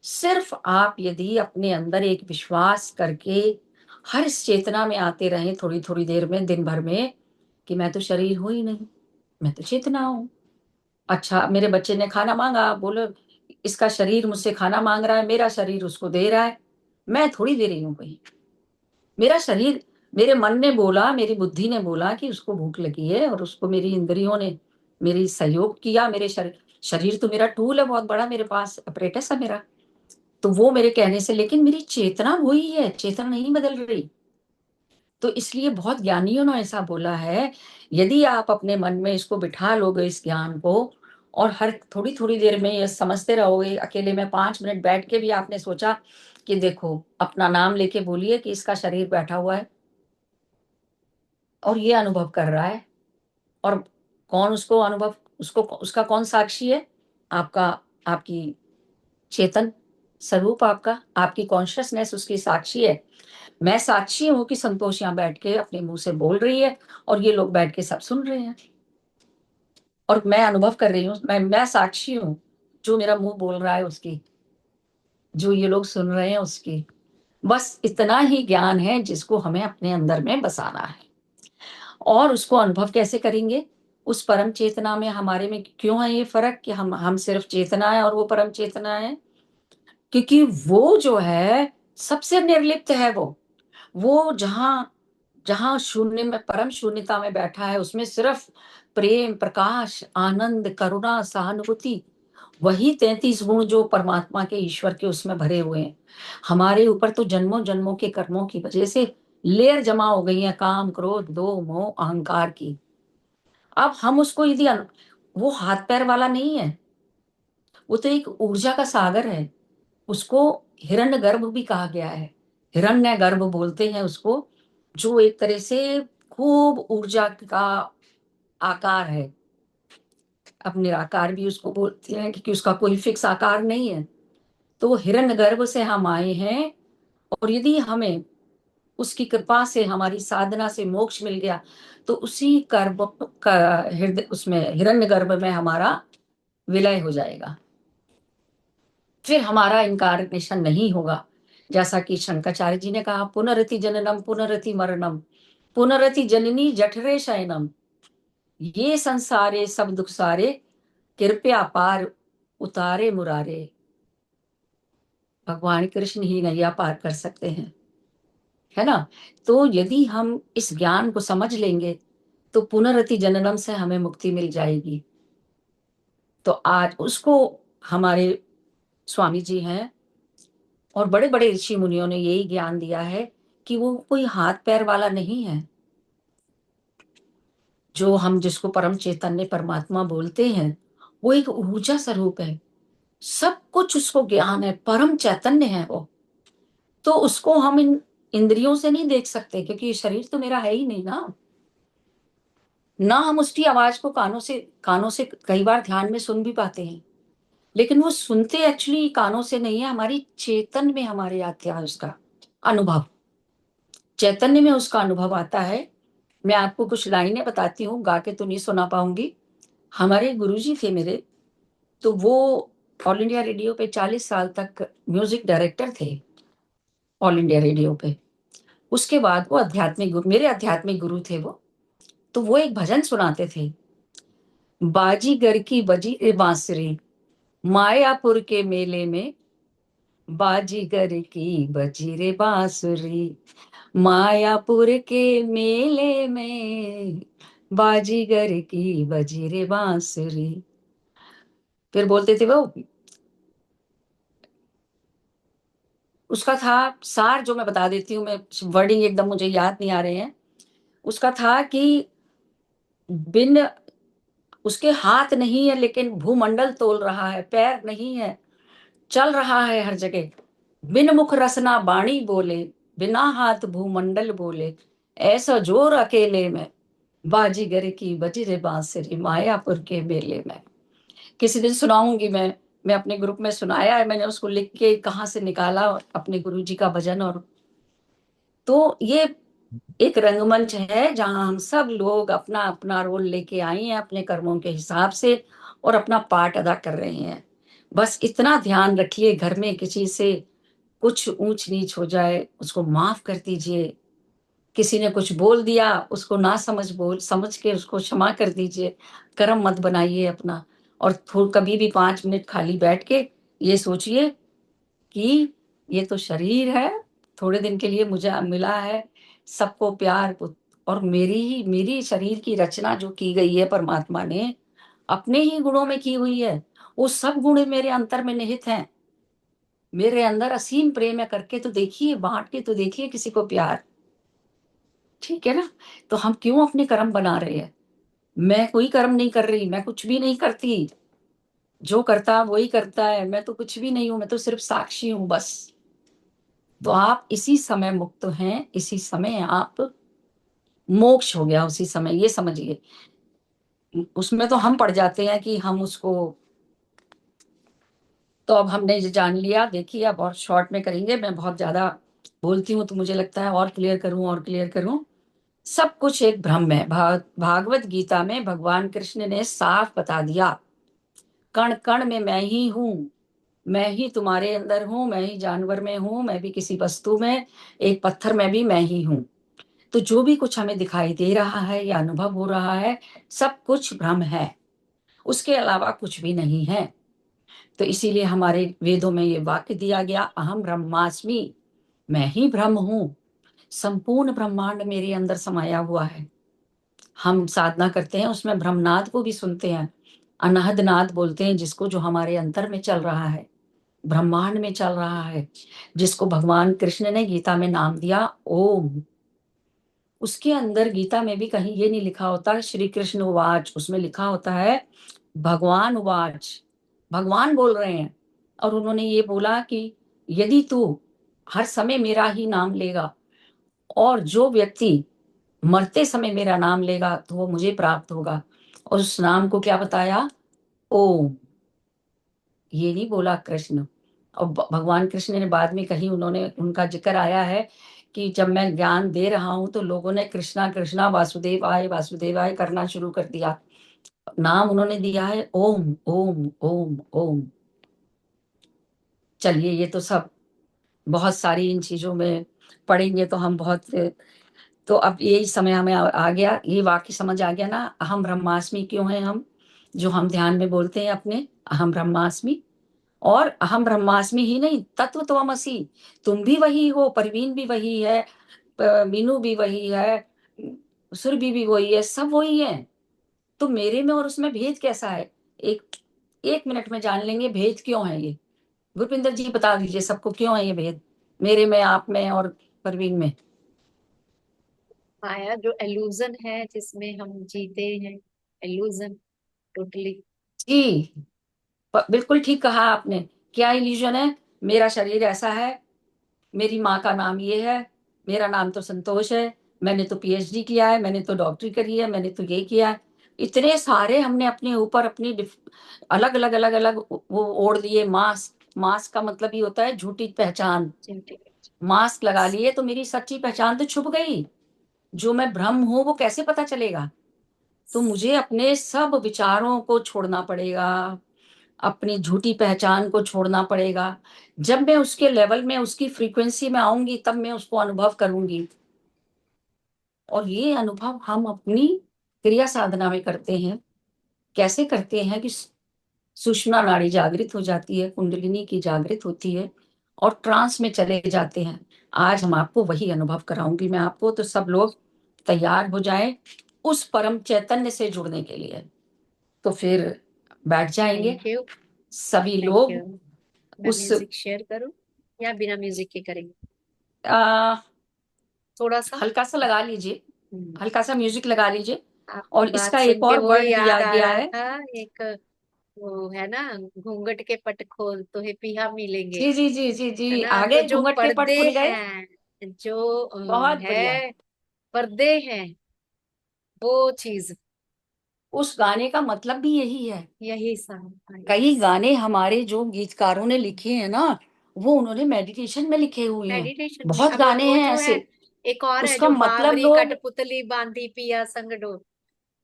सिर्फ आप यदि अपने अंदर एक विश्वास करके हर इस चेतना में आते रहें थोड़ी थोड़ी देर में, दिन भर में, कि मैं तो शरीर हूं ही नहीं, मैं तो चेतना हूं। अच्छा, मेरे बच्चे ने खाना मांगा, बोलो इसका शरीर मुझसे खाना मांग रहा है, मेरा शरीर उसको दे रहा है, मैं थोड़ी दे रही हूँ कहीं। मेरा शरीर, मेरे मन ने बोला, मेरी बुद्धि ने बोला कि उसको भूख लगी है, और उसको मेरी इंद्रियों ने मेरी सहयोग किया। मेरे शरीर तो मेरा टूल है बहुत बड़ा, मेरे पास अपरेटस है मेरा, तो वो मेरे कहने से, लेकिन मेरी चेतना वही है, चेतना नहीं बदल रही। तो इसलिए बहुत ज्ञानियों ने ऐसा बोला है, यदि आप अपने मन में इसको बिठा लोगे इस ज्ञान को, और हर थोड़ी थोड़ी देर में ये समझते रहोगे, अकेले में 5 मिनट बैठ के भी आपने सोचा कि देखो, अपना नाम लेके बोलिए कि इसका शरीर बैठा हुआ है और ये अनुभव कर रहा है, और कौन उसको अनुभव, उसको उसका कौन साक्षी है? आपका, आपकी चेतन स्वरूप, आपका, आपकी कॉन्शियसनेस उसकी साक्षी है। मैं साक्षी हूं कि संतोष यहाँ बैठ के अपने मुंह से बोल रही है, और ये लोग बैठ के सब सुन रहे हैं, और मैं अनुभव कर रही हूँ। मैं साक्षी हूँ, जो मेरा मुंह बोल रहा है उसकी, जो ये लोग सुन रहे हैं उसकी। बस इतना ही ज्ञान है जिसको हमें अपने अंदर में बसाना है। और उसको अनुभव कैसे करेंगे? उस परम चेतना में हमारे में क्यों है ये फर्क कि हम सिर्फ चेतना है और वो परम चेतना है? क्योंकि वो जो है सबसे निर्लिप्त है। वो जहाँ जहाँ शून्य में, परम शून्यता में बैठा है, उसमें सिर्फ प्रेम, प्रकाश, आनंद, करुणा, सहानुभूति, वही 33 गुण जो परमात्मा के, ईश्वर के उसमें भरे हुए हैं। हमारे ऊपर तो जन्मों जन्मों के कर्मों की वजह से लेयर जमा हो गई है, काम, क्रोध, दो, मोह, अहंकार की। अब हम उसको यदि वो हाथ पैर वाला नहीं है, वो तो एक ऊर्जा का सागर है। उसको हिरण्य गर्भ भी कहा गया है। हिरण्य गर्भ बोलते हैं उसको, जो एक तरह से खूब ऊर्जा का आकार है। अब निराकार भी उसको बोलते हैं, क्योंकि उसका कोई फिक्स आकार नहीं है। तो हिरण्य गर्भ से हम आए हैं, और यदि हमें उसकी कृपा से, हमारी साधना से मोक्ष मिल गया, तो उसी गर्भ का हृदय, उसमें हिरण्य गर्भ में हमारा विलय हो जाएगा। फिर हमारा इनकारनेशन नहीं होगा। जैसा कि शंकराचार्य जी ने कहा, पुनरति जननम पुनरति मरणम, पुनरति जननी जठरे शयनम, ये संसारे सब दुख सारे, कृपया पार उतारे मुरारे। भगवान कृष्ण ही नैया पार कर सकते हैं, है ना? तो यदि हम इस ज्ञान को समझ लेंगे, तो पुनरति जननम से हमें मुक्ति मिल जाएगी। तो आज उसको हमारे स्वामी जी हैं, और बड़े बड़े ऋषि मुनियों ने यही ज्ञान दिया है कि वो कोई हाथ पैर वाला नहीं है। जो हम जिसको परम चैतन्य परमात्मा बोलते हैं, वो एक ऊर्जा स्वरूप है। सब कुछ उसको ज्ञान है, परम चैतन्य है वो। तो उसको हम इन इंद्रियों से नहीं देख सकते, क्योंकि ये शरीर तो मेरा है ही नहीं ना हम उसकी आवाज को कानों से कई बार ध्यान में सुन भी पाते हैं, लेकिन वो सुनते एक्चुअली कानों से नहीं है, हमारी चेतन में हमारे आते हैं उसका अनुभव, चैतन्य में उसका अनुभव आता है। मैं आपको कुछ लाइनें बताती हूँ, गा के तो नहीं सुना पाऊंगी। हमारे गुरुजी थे मेरे, तो वो ऑल इंडिया रेडियो पे 40 साल तक म्यूजिक डायरेक्टर थे, ऑल इंडिया रेडियो पे। उसके बाद वो आध्यात्मिक गुरु, मेरे आध्यात्मिक गुरु थे वो। तो वो एक भजन सुनाते थे, बाजीगर की बजी रे बांसुरी, मायापुर के मेले में बाजीगर की बजी रे बांसुरी, मायापुर के मेले में बाजीगर की बजी रे बांसुरी। फिर बोलते थे वो, उसका था सार, जो मैं बता देती हूँ, मैं वर्डिंग एकदम मुझे याद नहीं आ रहे हैं। उसका था कि बिन उसके हाथ नहीं है लेकिन भूमंडल तोल रहा है, पैर नहीं है चल रहा है हर जगह, बिन मुख रसना बाणी बोले, बिना हाथ भूमंडल बोले, ऐसा जोर अकेले में बाजीगर की बजी रे बांसुरी, मायापुर के मेले में। किसी दिन सुनाऊंगी मैं अपने ग्रुप में सुनाया है मैंने, उसको लिख के कहाँ से निकाला, अपने गुरुजी का भजन। और तो ये एक रंगमंच है जहां हम सब लोग अपना अपना रोल लेके आए हैं अपने कर्मों के हिसाब से, और अपना पार्ट अदा कर रहे हैं। बस इतना ध्यान रखिए, घर में किसी से कुछ ऊंच नीच हो जाए उसको माफ कर दीजिए, किसी ने कुछ बोल दिया उसको ना समझ के उसको क्षमा कर दीजिए, कर्म मत बनाइए अपना। और कभी भी 5 मिनट खाली बैठ के ये सोचिए कि ये तो शरीर है, थोड़े दिन के लिए मुझे मिला है, सबको प्यार और मेरी शरीर की रचना जो की गई है परमात्मा ने अपने ही गुणों में की हुई है, वो सब गुण मेरे अंतर में निहित हैं, मेरे अंदर असीम प्रेम है, करके तो देखिए, बांट के तो देखिए किसी को प्यार। ठीक है ना? तो हम क्यों अपने कर्म बना रहे हैं? मैं कोई कर्म नहीं कर रही, मैं कुछ भी नहीं करती, जो करता वही करता है, मैं तो कुछ भी नहीं हूं, मैं तो सिर्फ साक्षी हूं बस। तो आप इसी समय मुक्त हैं, इसी समय आप मोक्ष हो गया, उसी समय, ये समझिए। उसमें तो हम पड़ जाते हैं कि हम उसको, तो अब हमने ये जान लिया। देखिए अब और शॉर्ट में करेंगे, मैं बहुत ज्यादा बोलती हूँ तो मुझे लगता है और क्लियर करूं और क्लियर करूं। सब कुछ एक भ्रम है। भागवत गीता में भगवान कृष्ण ने साफ बता दिया, कण कण में मैं ही हूं, मैं ही तुम्हारे अंदर हूं, मैं ही जानवर में हूं, मैं भी किसी वस्तु में, एक पत्थर में भी मैं ही हूं। तो जो भी कुछ हमें दिखाई दे रहा है या अनुभव हो रहा है, सब कुछ भ्रम है, उसके अलावा कुछ भी नहीं है। तो इसीलिए हमारे वेदों में ये वाक्य दिया गया, अहम ब्रह्मास्मि, मैं ही ब्रह्म हूं, संपूर्ण ब्रह्मांड मेरे अंदर समाया हुआ है। हम साधना करते हैं उसमें ब्रह्मनाद को भी सुनते हैं, अनहद नाद बोलते हैं जिसको, जो हमारे अंतर में चल रहा है, ब्रह्मांड में चल रहा है, जिसको भगवान कृष्ण ने गीता में नाम दिया ओम। उसके अंदर गीता में भी कहीं ये नहीं लिखा होता श्री कृष्ण उवाच, उसमें लिखा होता है भगवान उवाच, भगवान बोल रहे हैं। और उन्होंने ये बोला कि यदि तू हर समय मेरा ही नाम लेगा, और जो व्यक्ति मरते समय मेरा नाम लेगा तो वो मुझे प्राप्त होगा। और उस नाम को क्या बताया? ओम। ये नहीं बोला कृष्ण। और भगवान कृष्ण ने बाद में कहीं, उन्होंने, उनका जिक्र आया है कि जब मैं ज्ञान दे रहा हूं तो लोगों ने कृष्णा कृष्णा वासुदेवाय वासुदेवाय करना शुरू कर दिया। नाम उन्होंने दिया है ओम ओम ओम ओम। चलिए, ये तो सब बहुत सारी इन चीजों में पढ़ेंगे तो हम बहुत, तो अब यही समय हमें आ गया, ये वाक्य समझ आ गया ना, अहम ब्रह्मास्मि क्यों है हम, जो हम ध्यान में बोलते हैं अपने, अहम ब्रह्मास्मि। और अहम ब्रह्मास्मि ही नहीं, तत्व त्वमसि, तुम भी वही हो, परवीन भी वही है, मीनू भी वही है, सुरभि भी वही है, सब वही है। तो मेरे में और उसमें भेद कैसा है? एक एक मिनट में जान लेंगे भेद क्यों है ये। गुरपिंदर जी बता दीजिए सबको, क्यों है ये भेद मेरे में, आप में और परवीन में? माया जो एल्यूजन है जिसमें हम जीते हैं, एल्यूजन टोटली। जी, बिल्कुल ठीक कहा आपने। क्या इल्यूजन है? मेरा शरीर ऐसा है, मेरी माँ का नाम ये है, मेरा नाम तो संतोष है, मैंने तो पीएचडी किया है, मैंने तो डॉक्टरी करी है, मैंने तो ये किया है। इतने सारे हमने अपने ऊपर अपनी अलग अलग अलग अलग वो ओढ़ लिए मास्क। मास्क का मतलब ही होता है झूठी पहचान। मास्क लगा लिए तो मेरी सच्ची पहचान तो छुप गई। जो मैं भ्रम हूं वो कैसे पता चलेगा? तो मुझे अपने सब विचारों को छोड़ना पड़ेगा, अपनी झूठी पहचान को छोड़ना पड़ेगा। जब मैं उसके लेवल में, उसकी फ्रीक्वेंसी में आऊंगी, तब मैं उसको अनुभव करूंगी। और ये अनुभव हम अपनी क्रिया साधना में करते हैं। कैसे करते हैं कि सुषुम्ना नाड़ी जागृत हो जाती है, कुंडलिनी की जागृत होती है और ट्रांस में चले जाते हैं। आज हम आपको वही अनुभव कराऊंगी मैं आपको। तो सब लोग तैयार हो जाएं उस परम चैतन्य से जुड़ने के लिए। तो फिर बैठ जाएंगे थैंक यू। सभी थैंक लोग। यू। मैं उस म्यूजिक शेयर करूं या बिना म्यूजिक के करेंगे? थोड़ा सा हल्का सा लगा लीजिए, हल्का सा म्यूजिक लगा लीजिए। आपकी और बात इसका सुन एक के और वो वर्ड याद दिया आ गया रहा है। था, एक वो है ना, घूंघट के पट खोल तो है पिया मिलेंगे, जी जी जी जी है जी, ना? तो आगे जो घूंघट के पट पर्दे खुल गए। हैं, जो बहुत बढ़िया। है पर्दे हैं, वो चीज, उस गाने का मतलब भी यही है। यही सब। कई गाने हमारे जो गीतकारों ने लिखे हैं ना, वो उन्होंने मेडिटेशन में लिखे हुए हैं। मेडिटेशन में बहुत अब गाने वो हैं जो है, ऐसे। एक और है उसका जो मतलब बावरी लोग, कठपुतली बांधी पिया संग डोर,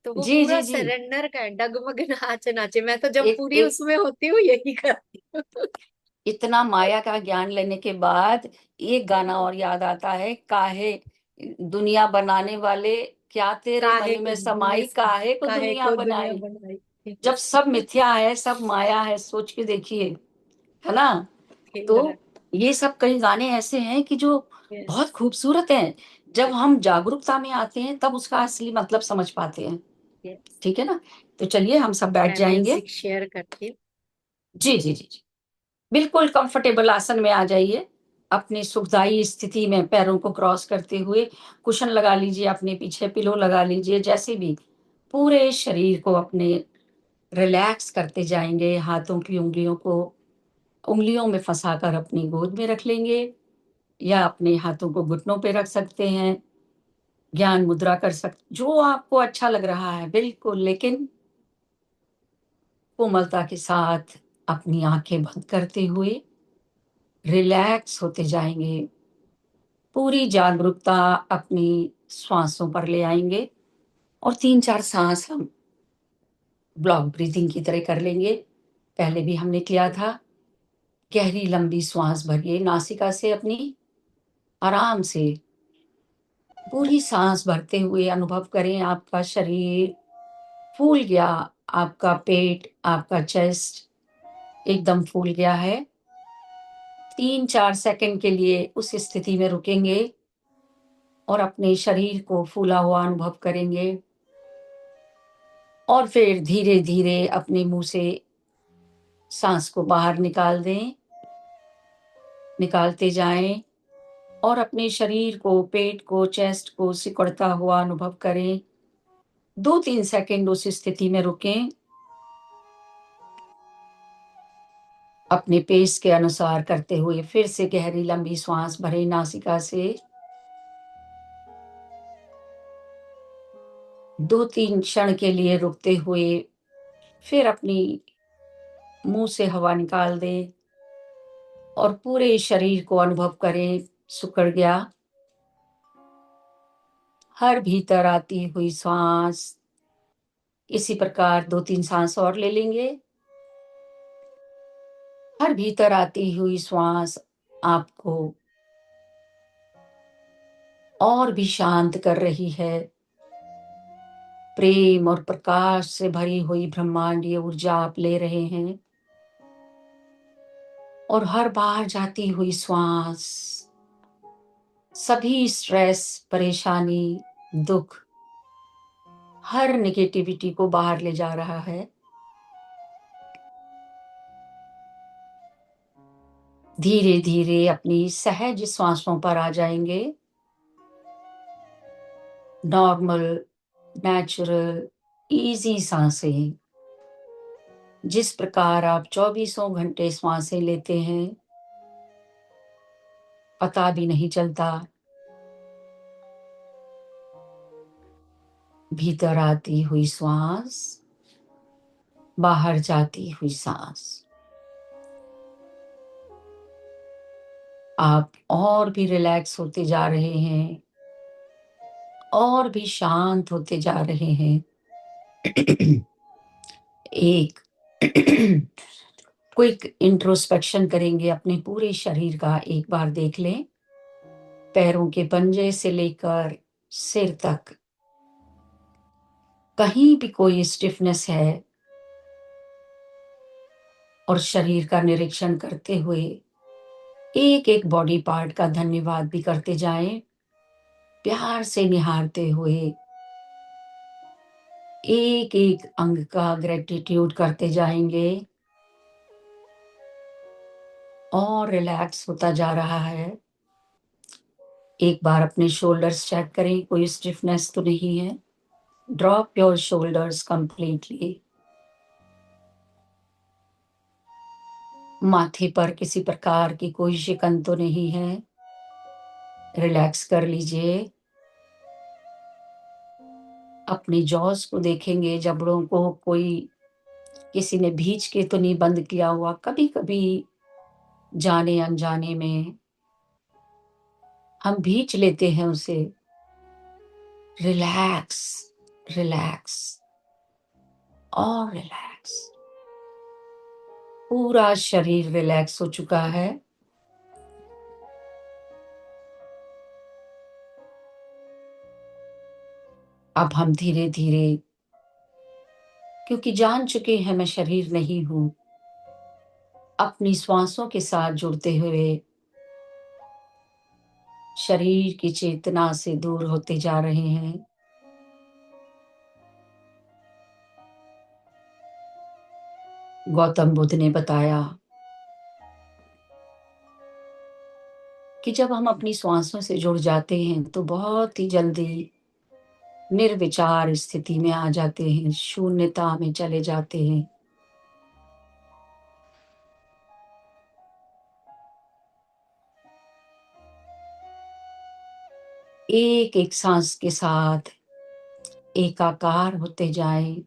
तो वो जी पूरा जी जी, सरेंडर का है, डगमग नाच नाचे। मैं तो जब एक पूरी एक उसमें होती हूँ यही करती हूँ। इतना माया का ज्ञान लेने के बाद एक गाना और याद आता है। काहे दुनिया बनाने वाले, क्या तेरे काहे मन को में समाई, मिस, काहे को काहे दुनिया को दुनिया बनाई। बनाई। जब सब मिथ्या है, सब माया है, सोच के देखिए, है ना? यही तो है। ये सब कई गाने ऐसे हैं कि जो बहुत यस। खूबसूरत हैं। जब हम जागरूकता में आते हैं तब उसका असली मतलब समझ पाते हैं। यस। ठीक है ना? तो चलिए हम सब बैठ मैं जाएंगे। म्यूजिक शेयर करती हूँ। जी जी जी जी, बिल्कुल कंफर्टेबल आसन में आ जाइए। अपनी सुखदायी स्थिति में पैरों को क्रॉस करते हुए कुशन लगा लीजिए, अपने पीछे पिलो लगा लीजिए। जैसे भी पूरे शरीर को अपने रिलैक्स करते जाएंगे। हाथों की उंगलियों को उंगलियों में फंसाकर अपनी गोद में रख लेंगे, या अपने हाथों को घुटनों पे रख सकते हैं। ज्ञान मुद्रा कर सकते, जो आपको अच्छा लग रहा है बिल्कुल। लेकिन कोमलता के साथ अपनी आंखें बंद करते हुए रिलैक्स होते जाएंगे। पूरी जागरूकता अपनी श्वासों पर ले आएंगे और 3-4 सांस हम ब्लॉक ब्रीथिंग की तरह कर लेंगे। पहले भी हमने किया था। गहरी लंबी श्वास भरिए नासिका से अपनी, आराम से पूरी सांस भरते हुए अनुभव करें आपका शरीर फूल गया। आपका पेट, आपका चेस्ट एकदम फूल गया है। 3-4 सेकंड के लिए उस स्थिति में रुकेंगे और अपने शरीर को फूला हुआ अनुभव करेंगे। और फिर धीरे धीरे अपने मुंह से सांस को बाहर निकाल दें, निकालते जाएं और अपने शरीर को, पेट को, चेस्ट को सिकुड़ता हुआ अनुभव करें। 2-3 सेकंड उस स्थिति में रुकें। अपने पेस के अनुसार करते हुए फिर से गहरी लंबी श्वास भरें नासिका से। 2-3 क्षण के लिए रुकते हुए फिर अपनी मुंह से हवा निकाल दें और पूरे शरीर को अनुभव करें सिकुड़ गया। हर भीतर आती हुई सांस, इसी प्रकार 2-3 सांस और ले लेंगे। हर भीतर आती हुई श्वास आपको और भी शांत कर रही है। प्रेम और प्रकाश से भरी हुई ब्रह्मांडीय ऊर्जा आप ले रहे हैं। और हर बार जाती हुई श्वास सभी स्ट्रेस, परेशानी, दुख, हर नेगेटिविटी को बाहर ले जा रहा है। धीरे धीरे अपनी सहज श्वासों पर आ जाएंगे। नॉर्मल, नेचुरल, इजी सांसें। जिस प्रकार आप 24 घंटे श्वासें लेते हैं, पता भी नहीं चलता। भीतर आती हुई श्वास, बाहर जाती हुई सांस। आप और भी रिलैक्स होते जा रहे हैं, और भी शांत होते जा रहे हैं। एक क्विक इंट्रोस्पेक्शन करेंगे अपने पूरे शरीर का। एक बार देख लें, पैरों के पंजे से लेकर सिर तक कहीं भी कोई स्टिफनेस है, और शरीर का निरीक्षण करते हुए एक एक बॉडी पार्ट का धन्यवाद भी करते जाएं, प्यार से निहारते हुए एक एक अंग का ग्रेटिट्यूड करते जाएंगे, और रिलैक्स होता जा रहा है। एक बार अपने शोल्डर्स चेक करें, कोई स्टिफनेस तो नहीं है। Drop your shoulders completely. माथे पर किसी प्रकार की कोई शिकन तो नहीं है, रिलैक्स कर लीजिए। अपनी जॉस को देखेंगे, जबड़ों को कोई किसी ने भींच के तो नहीं बंद किया हुआ। कभी कभी जाने अनजाने में हम भींच लेते हैं उसे। रिलैक्स, रिलैक्स और रिलैक्स। पूरा शरीर रिलैक्स हो चुका है। अब हम धीरे धीरे, क्योंकि जान चुके हैं मैं शरीर नहीं हूं, अपनी श्वासों के साथ जुड़ते हुए शरीर की चेतना से दूर होते जा रहे हैं। गौतम बुद्ध ने बताया कि जब हम अपनी श्वासों से जुड़ जाते हैं तो बहुत ही जल्दी निर्विचार स्थिति में आ जाते हैं, शून्यता में चले जाते हैं। एक एक सांस के साथ एकाकार होते जाएं,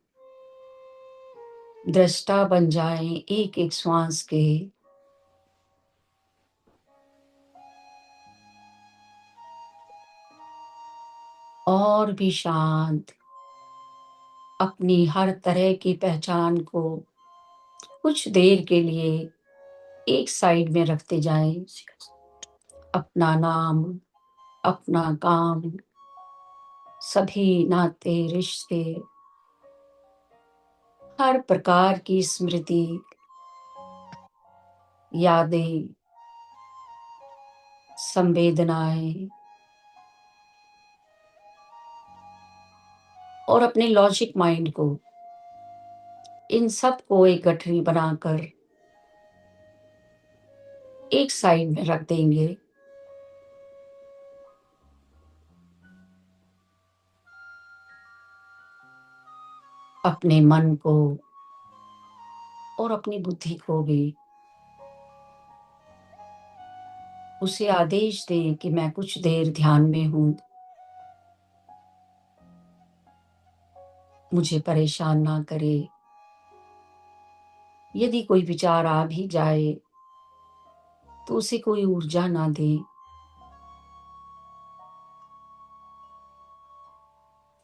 दृष्टा बन जाएं एक एक श्वास के। और भी शांत, अपनी हर तरह की पहचान को कुछ देर के लिए एक साइड में रखते जाएं। अपना नाम, अपना काम, सभी नाते रिश्ते, हर प्रकार की स्मृति, यादें, संवेदनाएं, और अपने लॉजिक माइंड को, इन सब को एक गठरी बनाकर एक साइड में रख देंगे। अपने मन को और अपनी बुद्धि को भी उसे आदेश दें कि मैं कुछ देर ध्यान में हूं, मुझे परेशान ना करे। यदि कोई विचार आ भी जाए तो उसे कोई ऊर्जा ना दे।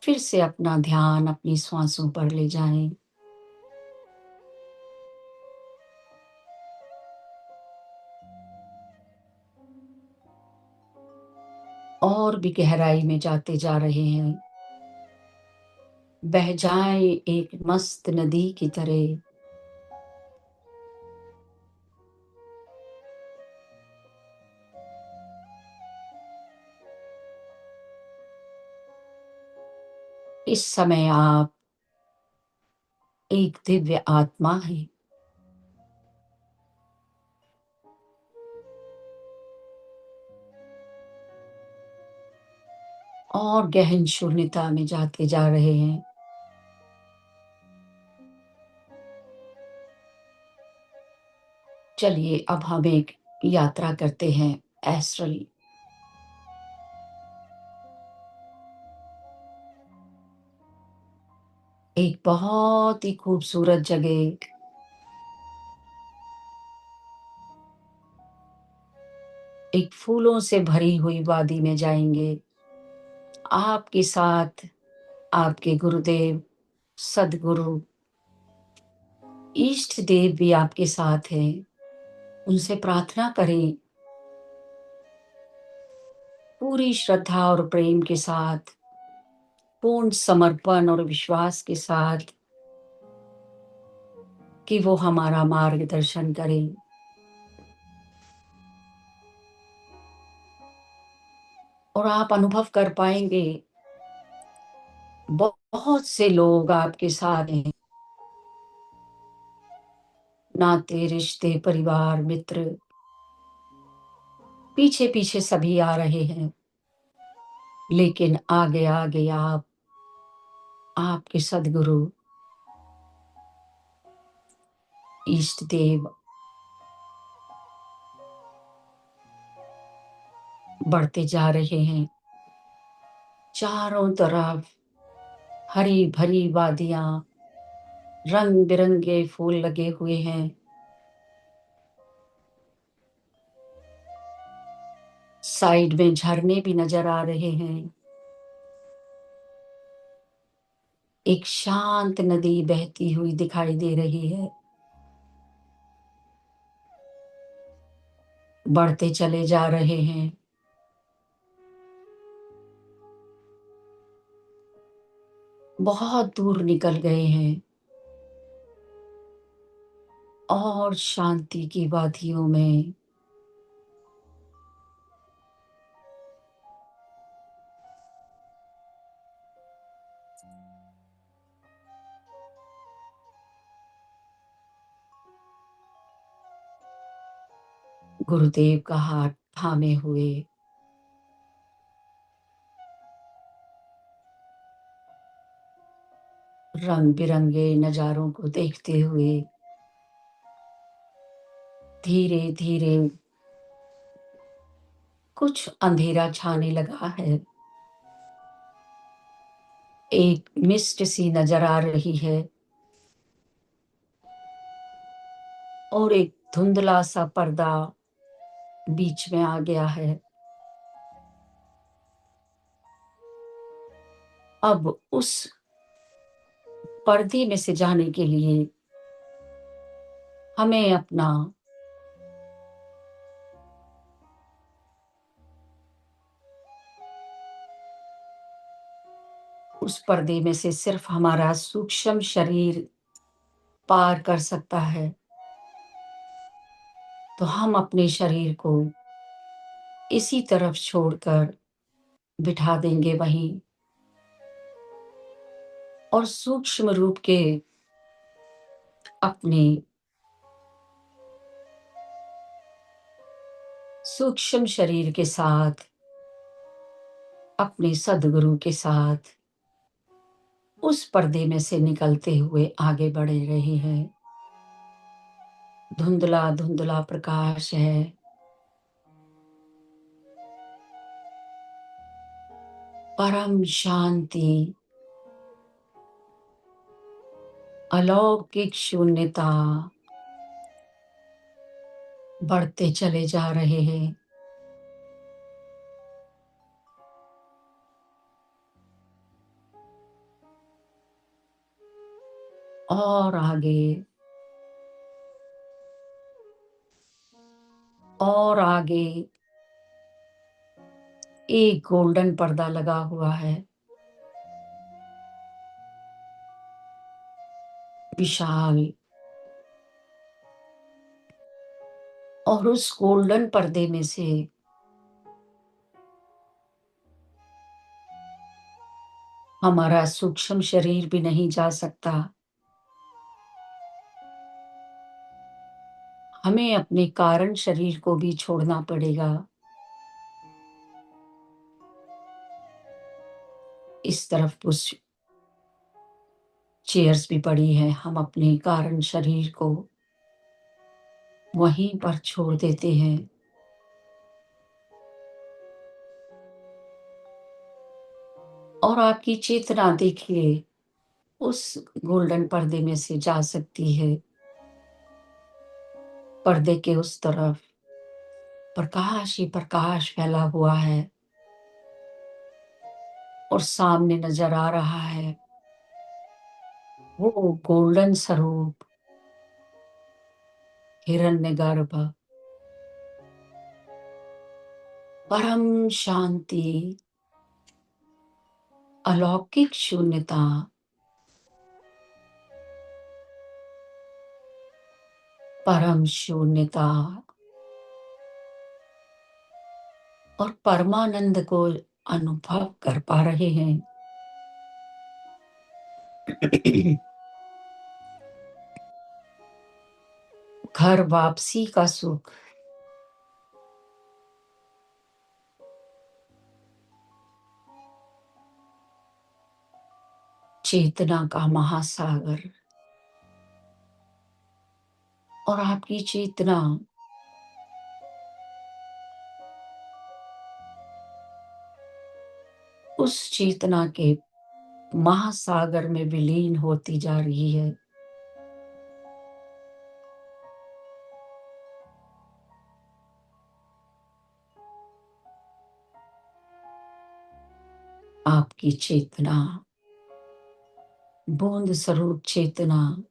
फिर से अपना ध्यान अपनी श्वासों पर ले जाएं। और भी गहराई में जाते जा रहे हैं, बह जाएं एक मस्त नदी की तरह। इस समय आप एक दिव्य आत्मा है, और गहन शून्यता में जाते जा रहे हैं। चलिए अब हम एक यात्रा करते हैं एस्ट्रल। एक बहुत ही खूबसूरत जगह, एक फूलों से भरी हुई वादी में जाएंगे। आपके साथ आपके गुरुदेव, सदगुरु, इष्ट देव भी आपके साथ हैं। उनसे प्रार्थना करें पूरी श्रद्धा और प्रेम के साथ, पूर्ण समर्पण और विश्वास के साथ कि वो हमारा मार्गदर्शन करें। और आप अनुभव कर पाएंगे बहुत से लोग आपके साथ हैं, नाते रिश्ते परिवार मित्र पीछे पीछे सभी आ रहे हैं, लेकिन आगे आगे आपके सदगुरु इष्ट देव बढ़ते जा रहे हैं। चारों तरफ हरी भरी वादियां, रंग बिरंगे फूल लगे हुए हैं। साइड में झरने भी नजर आ रहे हैं। एक शांत नदी बहती हुई दिखाई दे रही है। बढ़ते चले जा रहे हैं। बहुत दूर निकल गए हैं और शांति की वादियों में गुरुदेव का हाथ थामे हुए रंग बिरंगे नजारों को देखते हुए धीरे धीरे कुछ अंधेरा छाने लगा है। एक मिस्ट सी नजर आ रही है और एक धुंधला सा पर्दा बीच में आ गया है। अब उस पर्दे में से जाने के लिए हमें अपना उस पर्दे में से सिर्फ हमारा सूक्ष्म शरीर पार कर सकता है। तो हम अपने शरीर को इसी तरफ छोड़कर बिठा देंगे वहीं, और सूक्ष्म रूप के अपने सूक्ष्म शरीर के साथ, अपने सदगुरु के साथ उस पर्दे में से निकलते हुए आगे बढ़े रहे हैं। धुंधला धुंधला प्रकाश है। परम शांति, अलौकिक शून्यता बढ़ते चले जा रहे हैं। और आगे और आगे एक गोल्डन पर्दा लगा हुआ है, विशाल। और उस गोल्डन पर्दे में से हमारा सूक्ष्म शरीर भी नहीं जा सकता। हमें अपने कारण शरीर को भी छोड़ना पड़ेगा। इस तरफ कुछ चेयर्स भी पड़ी हैं। हम अपने कारण शरीर को वहीं पर छोड़ देते हैं। और आपकी चेतना देखिए उस गोल्डन पर्दे में से जा सकती है। पर्दे के उस तरफ प्रकाश ही प्रकाश फैला हुआ है और सामने नजर आ रहा है वो गोल्डन स्वरूप, हिरण्यगर्भ, परम शांति, अलौकिक शून्यता, परम शून्यता और परमानंद को अनुभव कर पा रहे हैं। घर वापसी का सुख, चेतना का महासागर और आपकी चेतना उस चेतना के महासागर में विलीन होती जा रही है। आपकी चेतना, बूंद स्वरूप चेतना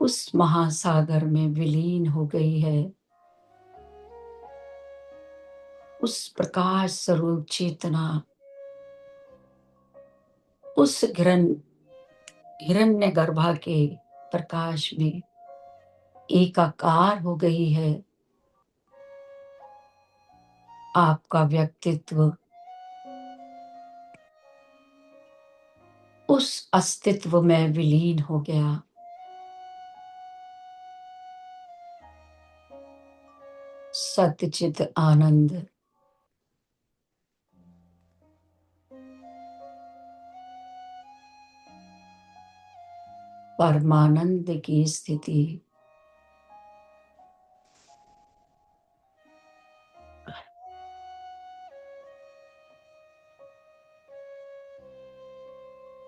उस महासागर में विलीन हो गई है। उस प्रकाश स्वरूप चेतना उस हिरण्यगर्भा के प्रकाश में एकाकार हो गई है। आपका व्यक्तित्व उस अस्तित्व में विलीन हो गया। सतचित आनंद, परमानंद की स्थिति,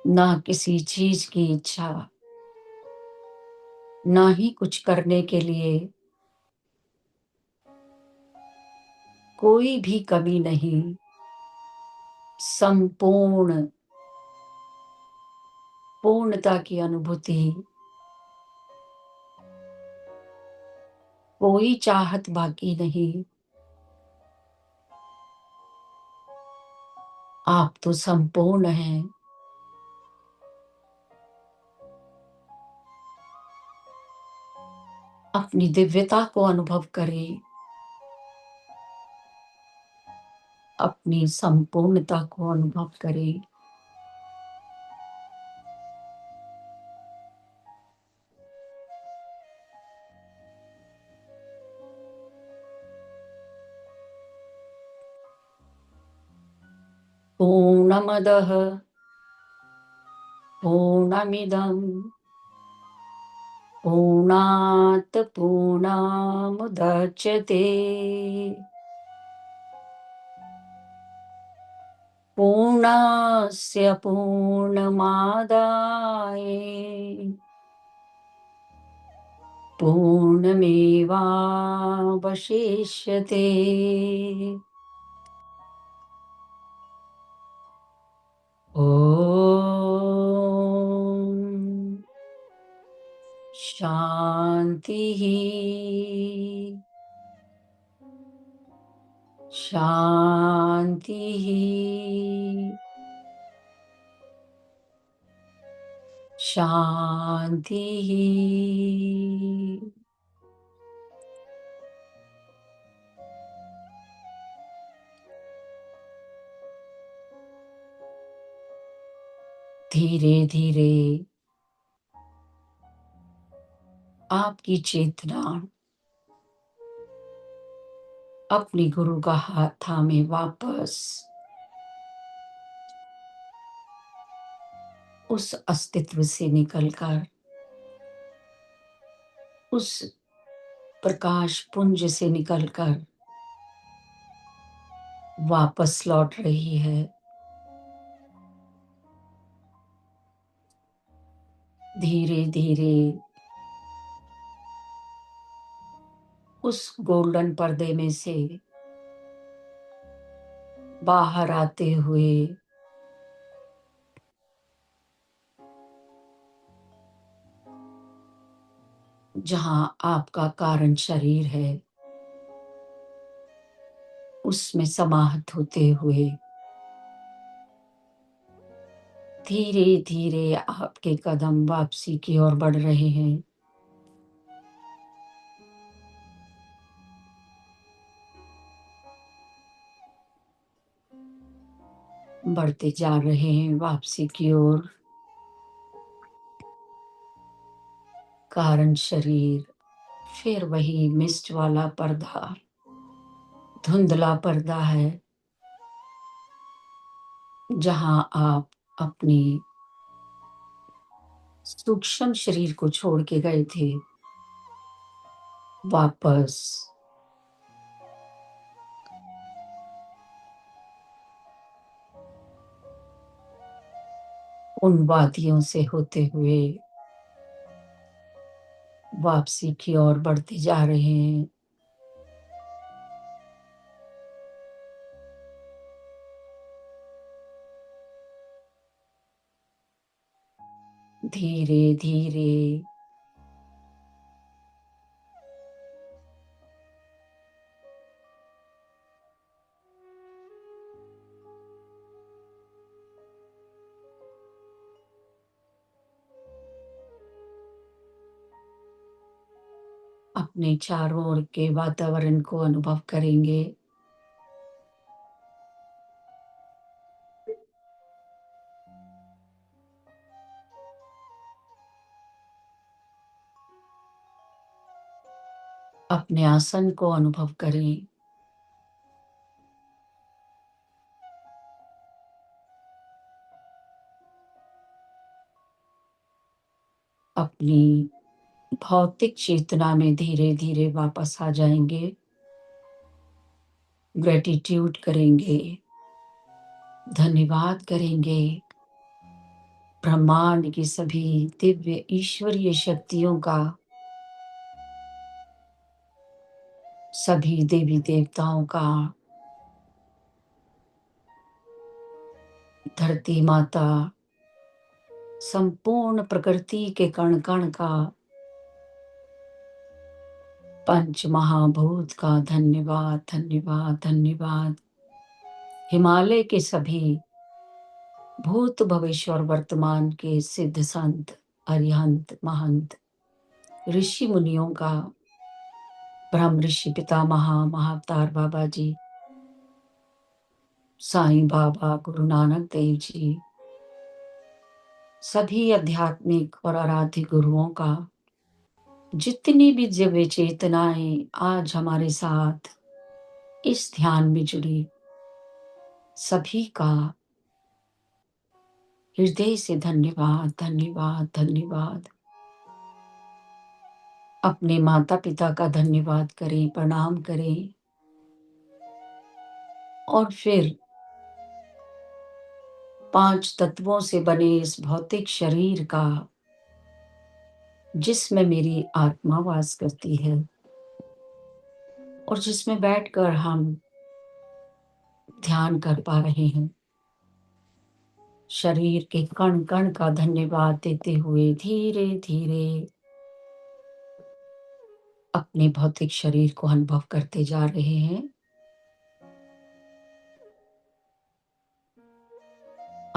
ना किसी चीज की इच्छा, ना ही कुछ करने के लिए कोई भी कमी नहीं। संपूर्ण पूर्णता की अनुभूति, कोई चाहत बाकी नहीं। आप तो संपूर्ण हैं। अपनी दिव्यता को अनुभव करें, अपनी संपूर्णता को अनुभव करें। पूर्णमदः पूर्णमिदं पूर्णात् पूर्णमुदच्यते पूर्णस्य पूर्णमादाय पूर्णमेवावशिष्यते। ओम शांति शांति शांति। धीरे धीरे आपकी चेतना अपनी गुरु का हाथ थामे वापस उस अस्तित्व से निकलकर उस प्रकाश पुंज से निकलकर वापस लौट रही है। धीरे धीरे उस गोल्डन पर्दे में से बाहर आते हुए जहां आपका कारण शरीर है उसमें समाहित होते हुए धीरे धीरे आपके कदम वापसी की ओर बढ़ रहे हैं। बढ़ते जा रहे हैं वापसी की ओर। कारण शरीर फिर वही मिस्ट वाला पर्दा, धुंधला पर्दा है जहां आप अपनी सूक्ष्म शरीर को छोड़ के गए थे। वापस उन वादियों से होते हुए वापसी की ओर बढ़ते जा रहे हैं। धीरे धीरे अपने चारों ओर के वातावरण को अनुभव करेंगे। अपने आसन को अनुभव करें। अपनी भौतिक चेतना में धीरे धीरे वापस आ जाएंगे। ग्रेटिट्यूड करेंगे, धन्यवाद करेंगे ब्रह्मांड की सभी दिव्य ईश्वरीय शक्तियों का, सभी देवी देवताओं का, धरती माता, संपूर्ण प्रकृति के कण कण का, पंच महाभूत का धन्यवाद धन्यवाद धन्यवाद। हिमालय के सभी भूत भविष्य और वर्तमान के सिद्ध संत, अरिहंत, महंत, ऋषि मुनियों का, ब्रह्म ऋषि पितामह महाअवतार बाबा जी, साईं बाबा, गुरु नानक देव जी, सभी आध्यात्मिक और आराध्य गुरुओं का, जितनी भी दिव्य चेतनाएं आज हमारे साथ इस ध्यान में जुड़ी, सभी का हृदय से धन्यवाद धन्यवाद धन्यवाद। अपने माता पिता का धन्यवाद करें, प्रणाम करें और फिर 5 तत्वों से बने इस भौतिक शरीर का, जिसमें मेरी आत्मा वास करती है और जिसमें बैठकर हम ध्यान कर पा रहे हैं, शरीर के कण कण का धन्यवाद देते हुए धीरे धीरे अपने भौतिक शरीर को अनुभव करते जा रहे हैं।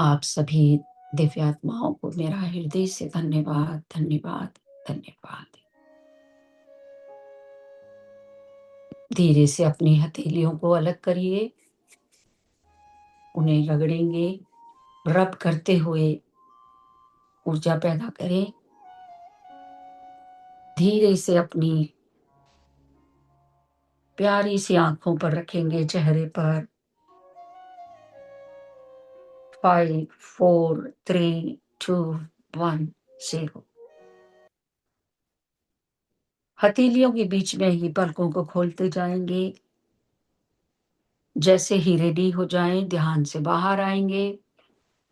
आप सभी दिव्यात्माओं को मेरा हृदय से धन्यवाद धन्यवाद धन्यवाद। धीरे से अपनी हथेलियों को अलग करिए, उन्हें रगड़ेंगे, रब करते हुए ऊर्जा पैदा करें। धीरे से अपनी प्यारी सी आंखों पर रखेंगे, चेहरे पर। 5 4 3 2 1 0। हथेलियों के बीच में ही पलकों को खोलते जाएंगे। जैसे ही रेडी हो जाएं, ध्यान से बाहर आएंगे,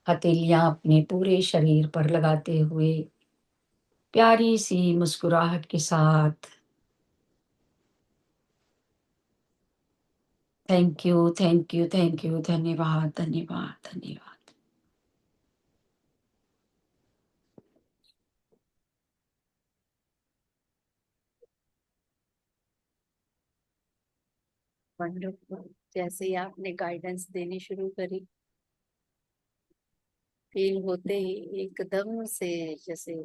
हथेलियां अपने पूरे शरीर पर लगाते हुए प्यारी सी मुस्कुराहट के साथ thank you, thank you, thank you, धन्यवाद, धन्यवाद, धन्यवाद। वंडरफुल। जैसे ही आपने गाइडेंस देनी शुरू करी, फील होते ही एकदम से, जैसे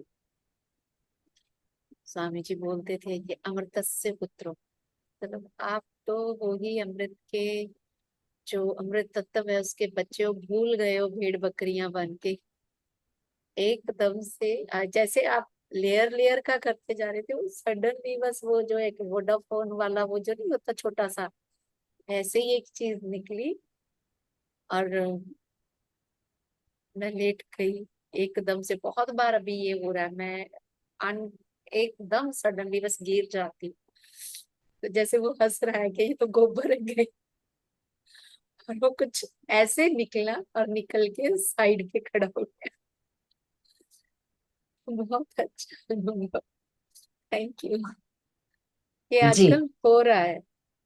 स्वामी जी बोलते थे कि अमृतस्य पुत्रो, मतलब आप तो हो ही अमृत के, जो अमृत तत्व है उसके बच्चे हो, भूल गए हो भेड़ बकरियां बन के। एकदम से जैसे आप लेयर लेयर का करते जा रहे थे, वो सडनली बस वो जो एक वोडाफोन वाला वो जो नहीं होता छोटा सा, ऐसे ही एक चीज निकली और मैं लेट गई एकदम से। बहुत बार अभी ये हो रहा है, मैं एकदम सडनली बस गिर जाती हूँ। तो जैसे वो हंस रहा है कि ये तो गोबर है गई, और वो कुछ ऐसे निकला और निकल के साइड पे खड़ा हो गया। बहुत अच्छा अनुभव, थैंक यू। ये जी, आजकल हो रहा है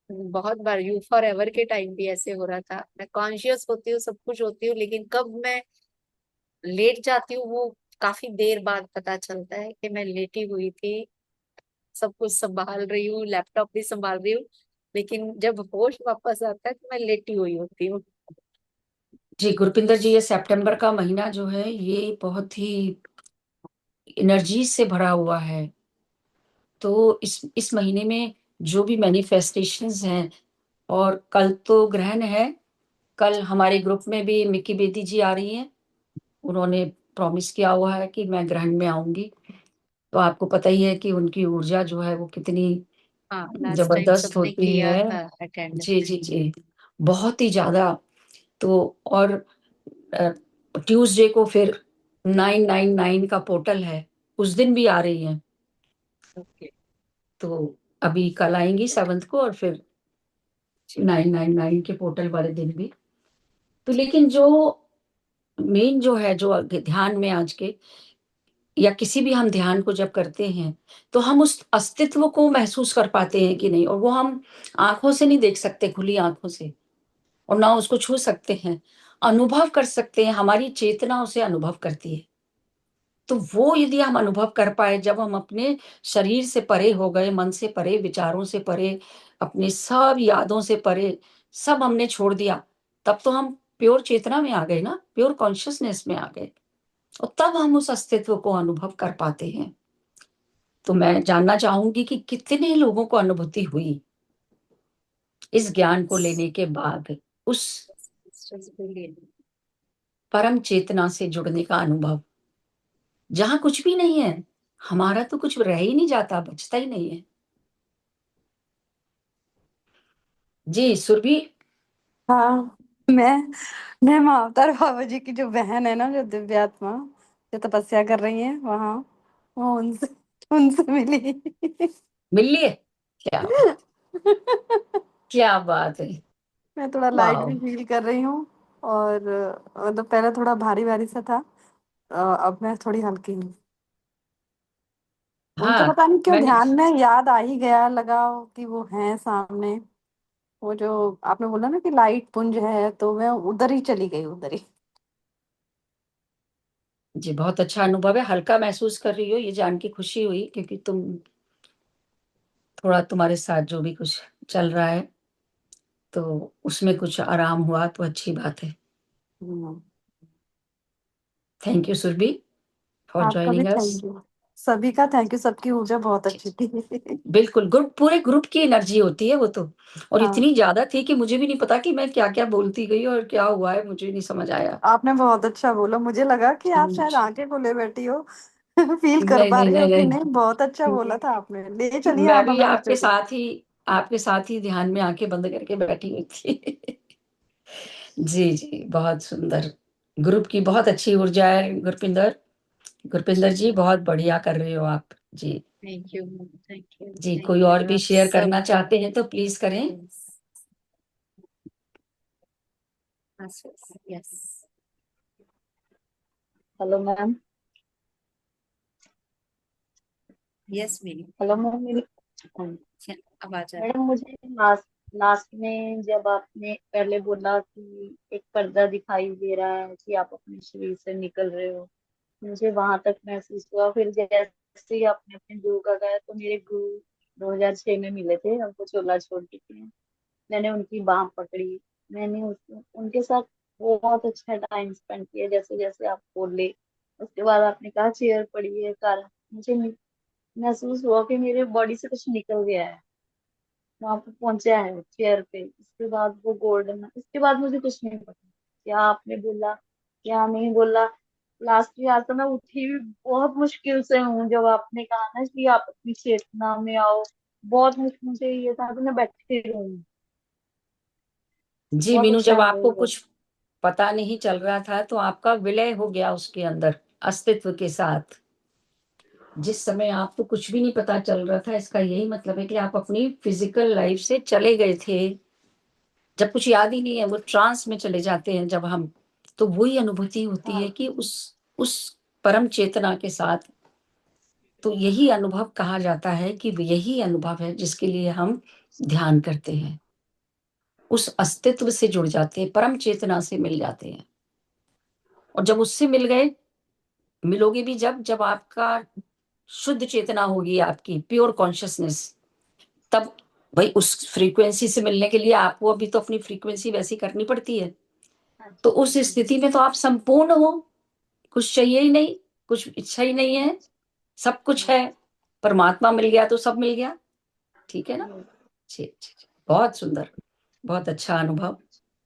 बहुत बार। यू फॉर एवर के टाइम भी ऐसे हो रहा था। मैं कॉन्शियस होती हूँ, सब कुछ होती हूँ, लेकिन कब मैं लेट जाती हूँ वो काफी देर बाद पता चलता है कि मैं लेटी हुई थी, सब कुछ संभाल रही हूँ, लैपटॉप भी संभाल रही हूँ, लेकिन जब होश वापस आता है तो मैं लेटी हुई होती हूँ। जी गुरपिंदर जी, ये सितंबर का महीना जो है ये बहुत ही एनर्जी से भरा हुआ है। तो इस महीने में जो भी मैनिफेस्टेशंस हैं, और कल तो ग्रहण है, कल हमारे ग्रुप में भी मिक्की बेदी जी आ रही हैं। उन्होंने प्रॉमिस किया हुआ है कि मैं ग्रहण में आऊंगी। तो आपको पता ही है कि उनकी ऊर्जा जो है वो कितनी हाँ, लास्ट टाइम जबरदस्त सबने होती किया है। था अटेंड। जी जी जी, बहुत ही ज्यादा। तो और ट्यूसडे को फिर 999 का पोर्टल है, उस दिन भी आ रही हैं। ओके। तो अभी कल आएंगी 7 को, और फिर 999 के पोर्टल वाले दिन भी। तो लेकिन जो मेन जो है, जो ध्यान में आज के, या किसी भी हम ध्यान को जब करते हैं, तो हम उस अस्तित्व को महसूस कर पाते हैं कि नहीं, और वो हम आंखों से नहीं देख सकते, खुली आंखों से, और ना उसको छू सकते हैं, अनुभव कर सकते हैं। हमारी चेतना उसे अनुभव करती है। तो वो यदि हम अनुभव कर पाए, जब हम अपने शरीर से परे हो गए, मन से परे, विचारों से परे, अपने सब यादों से परे, सब हमने छोड़ दिया, तब तो हम प्योर चेतना में आ गए ना, प्योर कॉन्शियसनेस में आ गए, और तब हम उस अस्तित्व को अनुभव कर पाते हैं। तो मैं जानना चाहूंगी कि कितने लोगों को अनुभूति हुई इस ज्ञान को लेने के बाद, उस परम चेतना से जुड़ने का अनुभव, जहां कुछ भी नहीं है, हमारा तो कुछ रह ही नहीं जाता, बचता ही नहीं है। जी सुरभि। हाँ, मैं मावतार बाबा जी की जो बहन है ना, जो दिव्यात्मा जो तपस्या कर रही है वहाँ, वो उनसे उनसे मिली। मिल लिए? क्या बात, क्या बात है। मैं थोड़ा लाइट वाह। भी फील कर रही हूँ, और मतलब पहले थोड़ा भारी भारी सा था, अब मैं थोड़ी हल्की हूँ। उनसे हाँ पता नहीं क्यों मैंने, ध्यान में याद आ ही गया, लगा कि वो हैं सामने। वो जो आपने बोला ना कि लाइट पुंज है, तो मैं उधर ही चली गई, उधर ही। जी बहुत अच्छा अनुभव है, हल्का महसूस कर रही हो, ये जान के खुशी हुई, क्योंकि थोड़ा तुम्हारे साथ जो भी कुछ चल रहा है, तो उसमें कुछ आराम हुआ तो अच्छी बात है। हम्म। थैंक यू सुरभि फॉर आपका भी ज्वाइनिंग अस। थैंक यू, सभी का थैंक यू, सबकी ऊर्जा बहुत अच्छी थी। बिल्कुल, ग्रुप, पूरे ग्रुप की एनर्जी होती है वो तो, और हाँ, इतनी ज्यादा थी कि मुझे भी नहीं पता कि मैं क्या क्या बोलती गई और क्या हुआ है, मुझे नहीं समझ आया। आपने बहुत अच्छा बोला, मुझे लगा कि आप शायद हम्म, आंखें खोले बैठी हो। फील कर नहीं पा नहीं रहे नहीं हो कि नहीं, नहीं, बहुत अच्छा बोला था आपने, ले चलिए मैं आप भी हमें बच्चों को। आपके साथ ही ध्यान में आंखें बंद करके बैठी हुई थी। जी जी, बहुत सुंदर। ग्रुप की बहुत अच्छी ऊर्जा है गुरपिंदर। गुरपिंदर जी बहुत बढ़िया कर रहे हो आप जी। Thank you, thank you, ji thank कोई और यू भी आप शेयर सब। करना चाहते हैं तो प्लीज करें। Yes. Hello ma'am. Yes Meenu, hello ma'am, मेरी आवाज आ रही मैडम मुझे लास्ट लास्ट में जब आपने पहले बोला कि एक पर्दा दिखाई दे रहा है कि आप अपने शरीर से निकल रहे हो, मुझे वहां तक महसूस हुआ। फिर जैसे ही आपने अपने गुरु का गाया, तो मेरे गुरु 2006 में मिले थे, अब वो चोला छोड़ चुके हैं। मैंने उनकी बाह पकड़ी, मैंने उनके साथ बहुत अच्छा टाइम स्पेंड किया, जैसे जैसे आप बोले। उसके बाद आपने कहा चेयर पड़ी है कार, मुझे महसूस हुआ कि मेरे बॉडी से कुछ निकल गया है, वहां पे पहुंचा है चेयर पे। उसके बाद वो गोल्डन, उसके बाद मुझे कुछ नहीं पता क्या आपने बोला क्या नहीं बोला। लास्ट ईयर तो मैं उठी भी बहुत मुश्किल से हूँ, जब आपने कहा ना कि आप अपनी चेतना में आओ, बहुत मुश्किल मुझे ये था कि मैं बैठी रहूं। जी बहुत मीनू, अच्छा जब है आपको वो। कुछ पता नहीं चल रहा था तो आपका विलय हो गया उसके अंदर अस्तित्व के साथ। जिस समय आपको कुछ भी नहीं पता चल रहा था, इसका यही मतलब है कि आप अपनी फिजिकल लाइफ से चले गए थे। जब कुछ याद ही नहीं है, वो ट्रांस में चले जाते हैं जब हम, तो वही अनुभूति होती हाँ है कि उस परम चेतना के साथ। तो यही अनुभव कहा जाता है कि यही अनुभव है जिसके लिए हम ध्यान करते हैं। उस अस्तित्व से जुड़ जाते हैं, परम चेतना से मिल जाते हैं। और जब उससे मिल गए, मिलोगे भी जब जब आपका शुद्ध चेतना होगी, आपकी प्योर कॉन्शियसनेस, तब भाई उस फ्रीक्वेंसी से मिलने के लिए आपको अभी तो अपनी फ्रीक्वेंसी वैसी करनी पड़ती है। हाँ तो जी। उस स्थिति में तो आप संपूर्ण हो, कुछ चाहिए ही नहीं, कुछ इच्छा ही नहीं है, सब कुछ है। परमात्मा मिल गया तो सब मिल गया। ठीक है ना? जी जी जी, बहुत सुंदर, बहुत अच्छा अनुभव।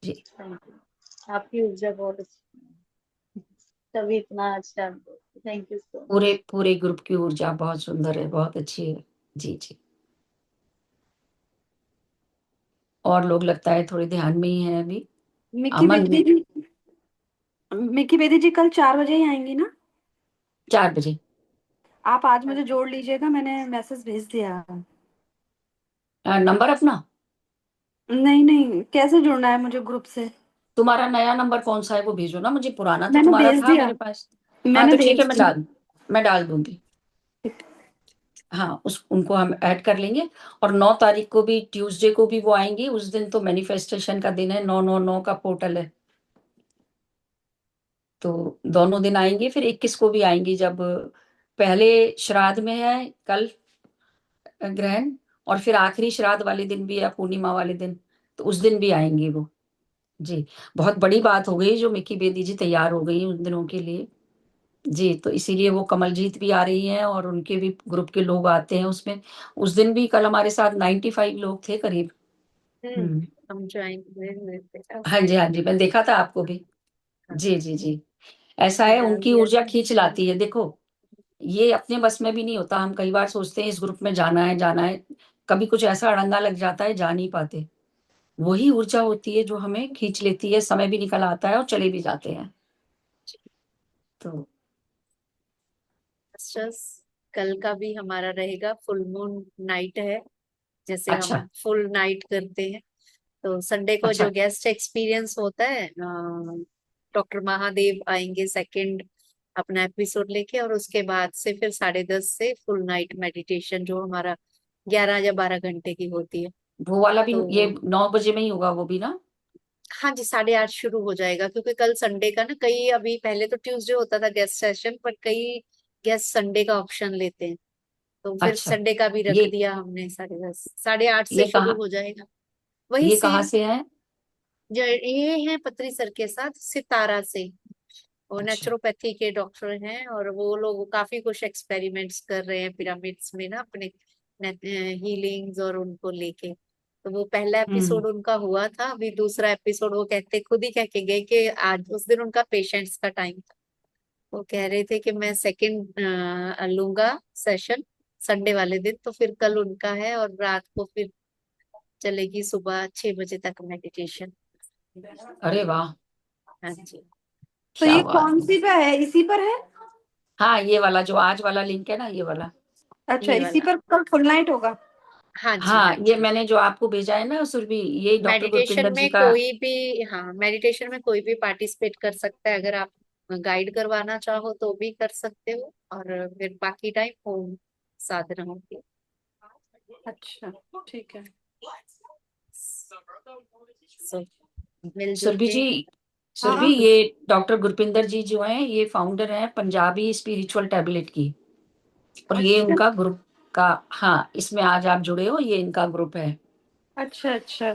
जी, थैंक यू, आपकी ऊर्जा बहुत अच्छी है, तभी इतना अच्छा। थैंक यू सो पूरे मच। पूरे ग्रुप की ऊर्जा बहुत सुंदर है, बहुत अच्छी है। जी जी। और लोग लगता है थोड़े ध्यान में ही है अभी। मिक्की अमन बेदी जी, मिक्की बेदी जी कल 4 बजे ही आएंगी ना? 4 बजे। आप आज मुझे जोड़ लीजिएगा, मैंने मैसेज भेज दिया। नंबर अपना? नहीं नहीं, कैसे जुड़ना है मुझे ग्रुप से? तुम्हारा नया नंबर कौन सा है वो भेजो ना मुझे, पुराना तो मैंने तुम्हारा भेज था दिया, मेरे पास। हाँ मैंने तो ठीक है, भेज दिया। मैं डाल दूंगी। हाँ, उस उनको हम ऐड कर लेंगे। और 9 तारीख को भी, ट्यूसडे को भी वो आएंगी। उस दिन तो मैनिफेस्टेशन का दिन है, 999 का पोर्टल है, तो दोनों दिन आएंगी। फिर 21 को भी आएंगी, जब पहले श्राद्ध में है कल ग्रहण, और फिर आखिरी श्राद्ध वाले दिन भी है, पूर्णिमा वाले दिन, तो उस दिन भी आएंगी वो। जी, बहुत बड़ी बात हो गई जो मिक्की बेदी जी तैयार हो गई उन दिनों के लिए। जी, तो इसीलिए वो कमलजीत भी आ रही हैं और उनके भी ग्रुप के लोग आते हैं उसमें। उस दिन भी कल हमारे साथ 95 लोग थे करीब। हम्म, हम ज्वाइन हुए थे। हाँ जी हाँ जी, मैंने देखा था आपको भी। हाँ, जी जी जी, ऐसा मैंने है, डाल उनकी दिया ऊर्जा था। खींच लाती है। देखो, ये अपने बस में भी नहीं होता। हम कई बार सोचते हैं इस ग्रुप में जाना है जाना है, कभी कुछ ऐसा अड़ंगा लग जाता है, जा नहीं पाते। वही ऊर्जा होती है जो हमें खींच लेती है, समय भी निकल आता है और चले भी जाते हैं। तो मास्टर्स कल का भी हमारा रहेगा, फुल मून नाइट है, जैसे हम अच्छा फुल नाइट करते हैं। तो संडे को अच्छा। जो गेस्ट एक्सपीरियंस होता है, डॉक्टर महादेव आएंगे सेकंड अपना एपिसोड लेके, और उसके बाद से फिर 10:30 से फुल नाइट मेडिटेशन जो हमारा 11 या 12 घंटे की होती है। वो वाला भी ये तो 9 बजे में ही होगा वो भी ना? हाँ जी, 8:30 शुरू हो जाएगा, क्योंकि कल संडे का ना, कई अभी पहले तो ट्यूसडे होता था गेस्ट सेशन, पर कई गेस्ट संडे का ऑप्शन लेते हैं, तो फिर अच्छा, संडे का भी रख ये दिया हमने। 10:30 8:30 से ये शुरू कहाँ हो जाएगा। वही ये कहाँ सेम से है? जो ये है पत्री सर के साथ, सितारा से। वो अच्छा। नेचुरोपैथी के डॉक्टर हैं, और वो लोग काफी कुछ एक्सपेरिमेंट्स कर रहे हैं पिरामिड्स में ना, अपने हीलिंग्स और उनको लेके। तो वो पहला हम्म एपिसोड उनका हुआ था, अभी दूसरा एपिसोड वो कहते खुद ही कह के गए कि आज उस दिन उनका पेशेंट्स का टाइम था। वो कह रहे थे कि मैं सेकंड लूंगा सेशन संडे वाले दिन, तो फिर कल उनका है, और रात को फिर चलेगी सुबह 6 बजे तक मेडिटेशन। अरे वाह, हाँ जी। तो क्या ये बात कौन है। सी पे है, इसी पर है? हाँ, ये वाला जो आज वाला लिंक है ना, ये वाला। अच्छा, ये इसी वाला, पर कल फुल नाइट होगा? हाँ जी हाँ हाँ, ये जी। मैंने जो आपको भेजा है ना सुरभि, ये डॉक्टर मेडिटेशन गुरपिंदर जी में का। कोई भी, हाँ, मेडिटेशन में कोई भी पार्टिसिपेट कर सकता है। अगर आप गाइड करवाना चाहो तो भी कर सकते हो, और फिर बाकी टाइम होम साधनाओं की। अच्छा, ठीक है। So, मिलजुल सुरभि के जी, हाँ सुरभि, ये डॉक्टर गुरपिंदर जी जो हैं, ये फाउंडर हैं पंजाबी स्पिरिचुअल टैबलेट की, और ये अच्छा उनका ग्रुप का, हाँ, इसमें आज आप जुड़े हो, ये इनका ग्रुप है। अच्छा अच्छा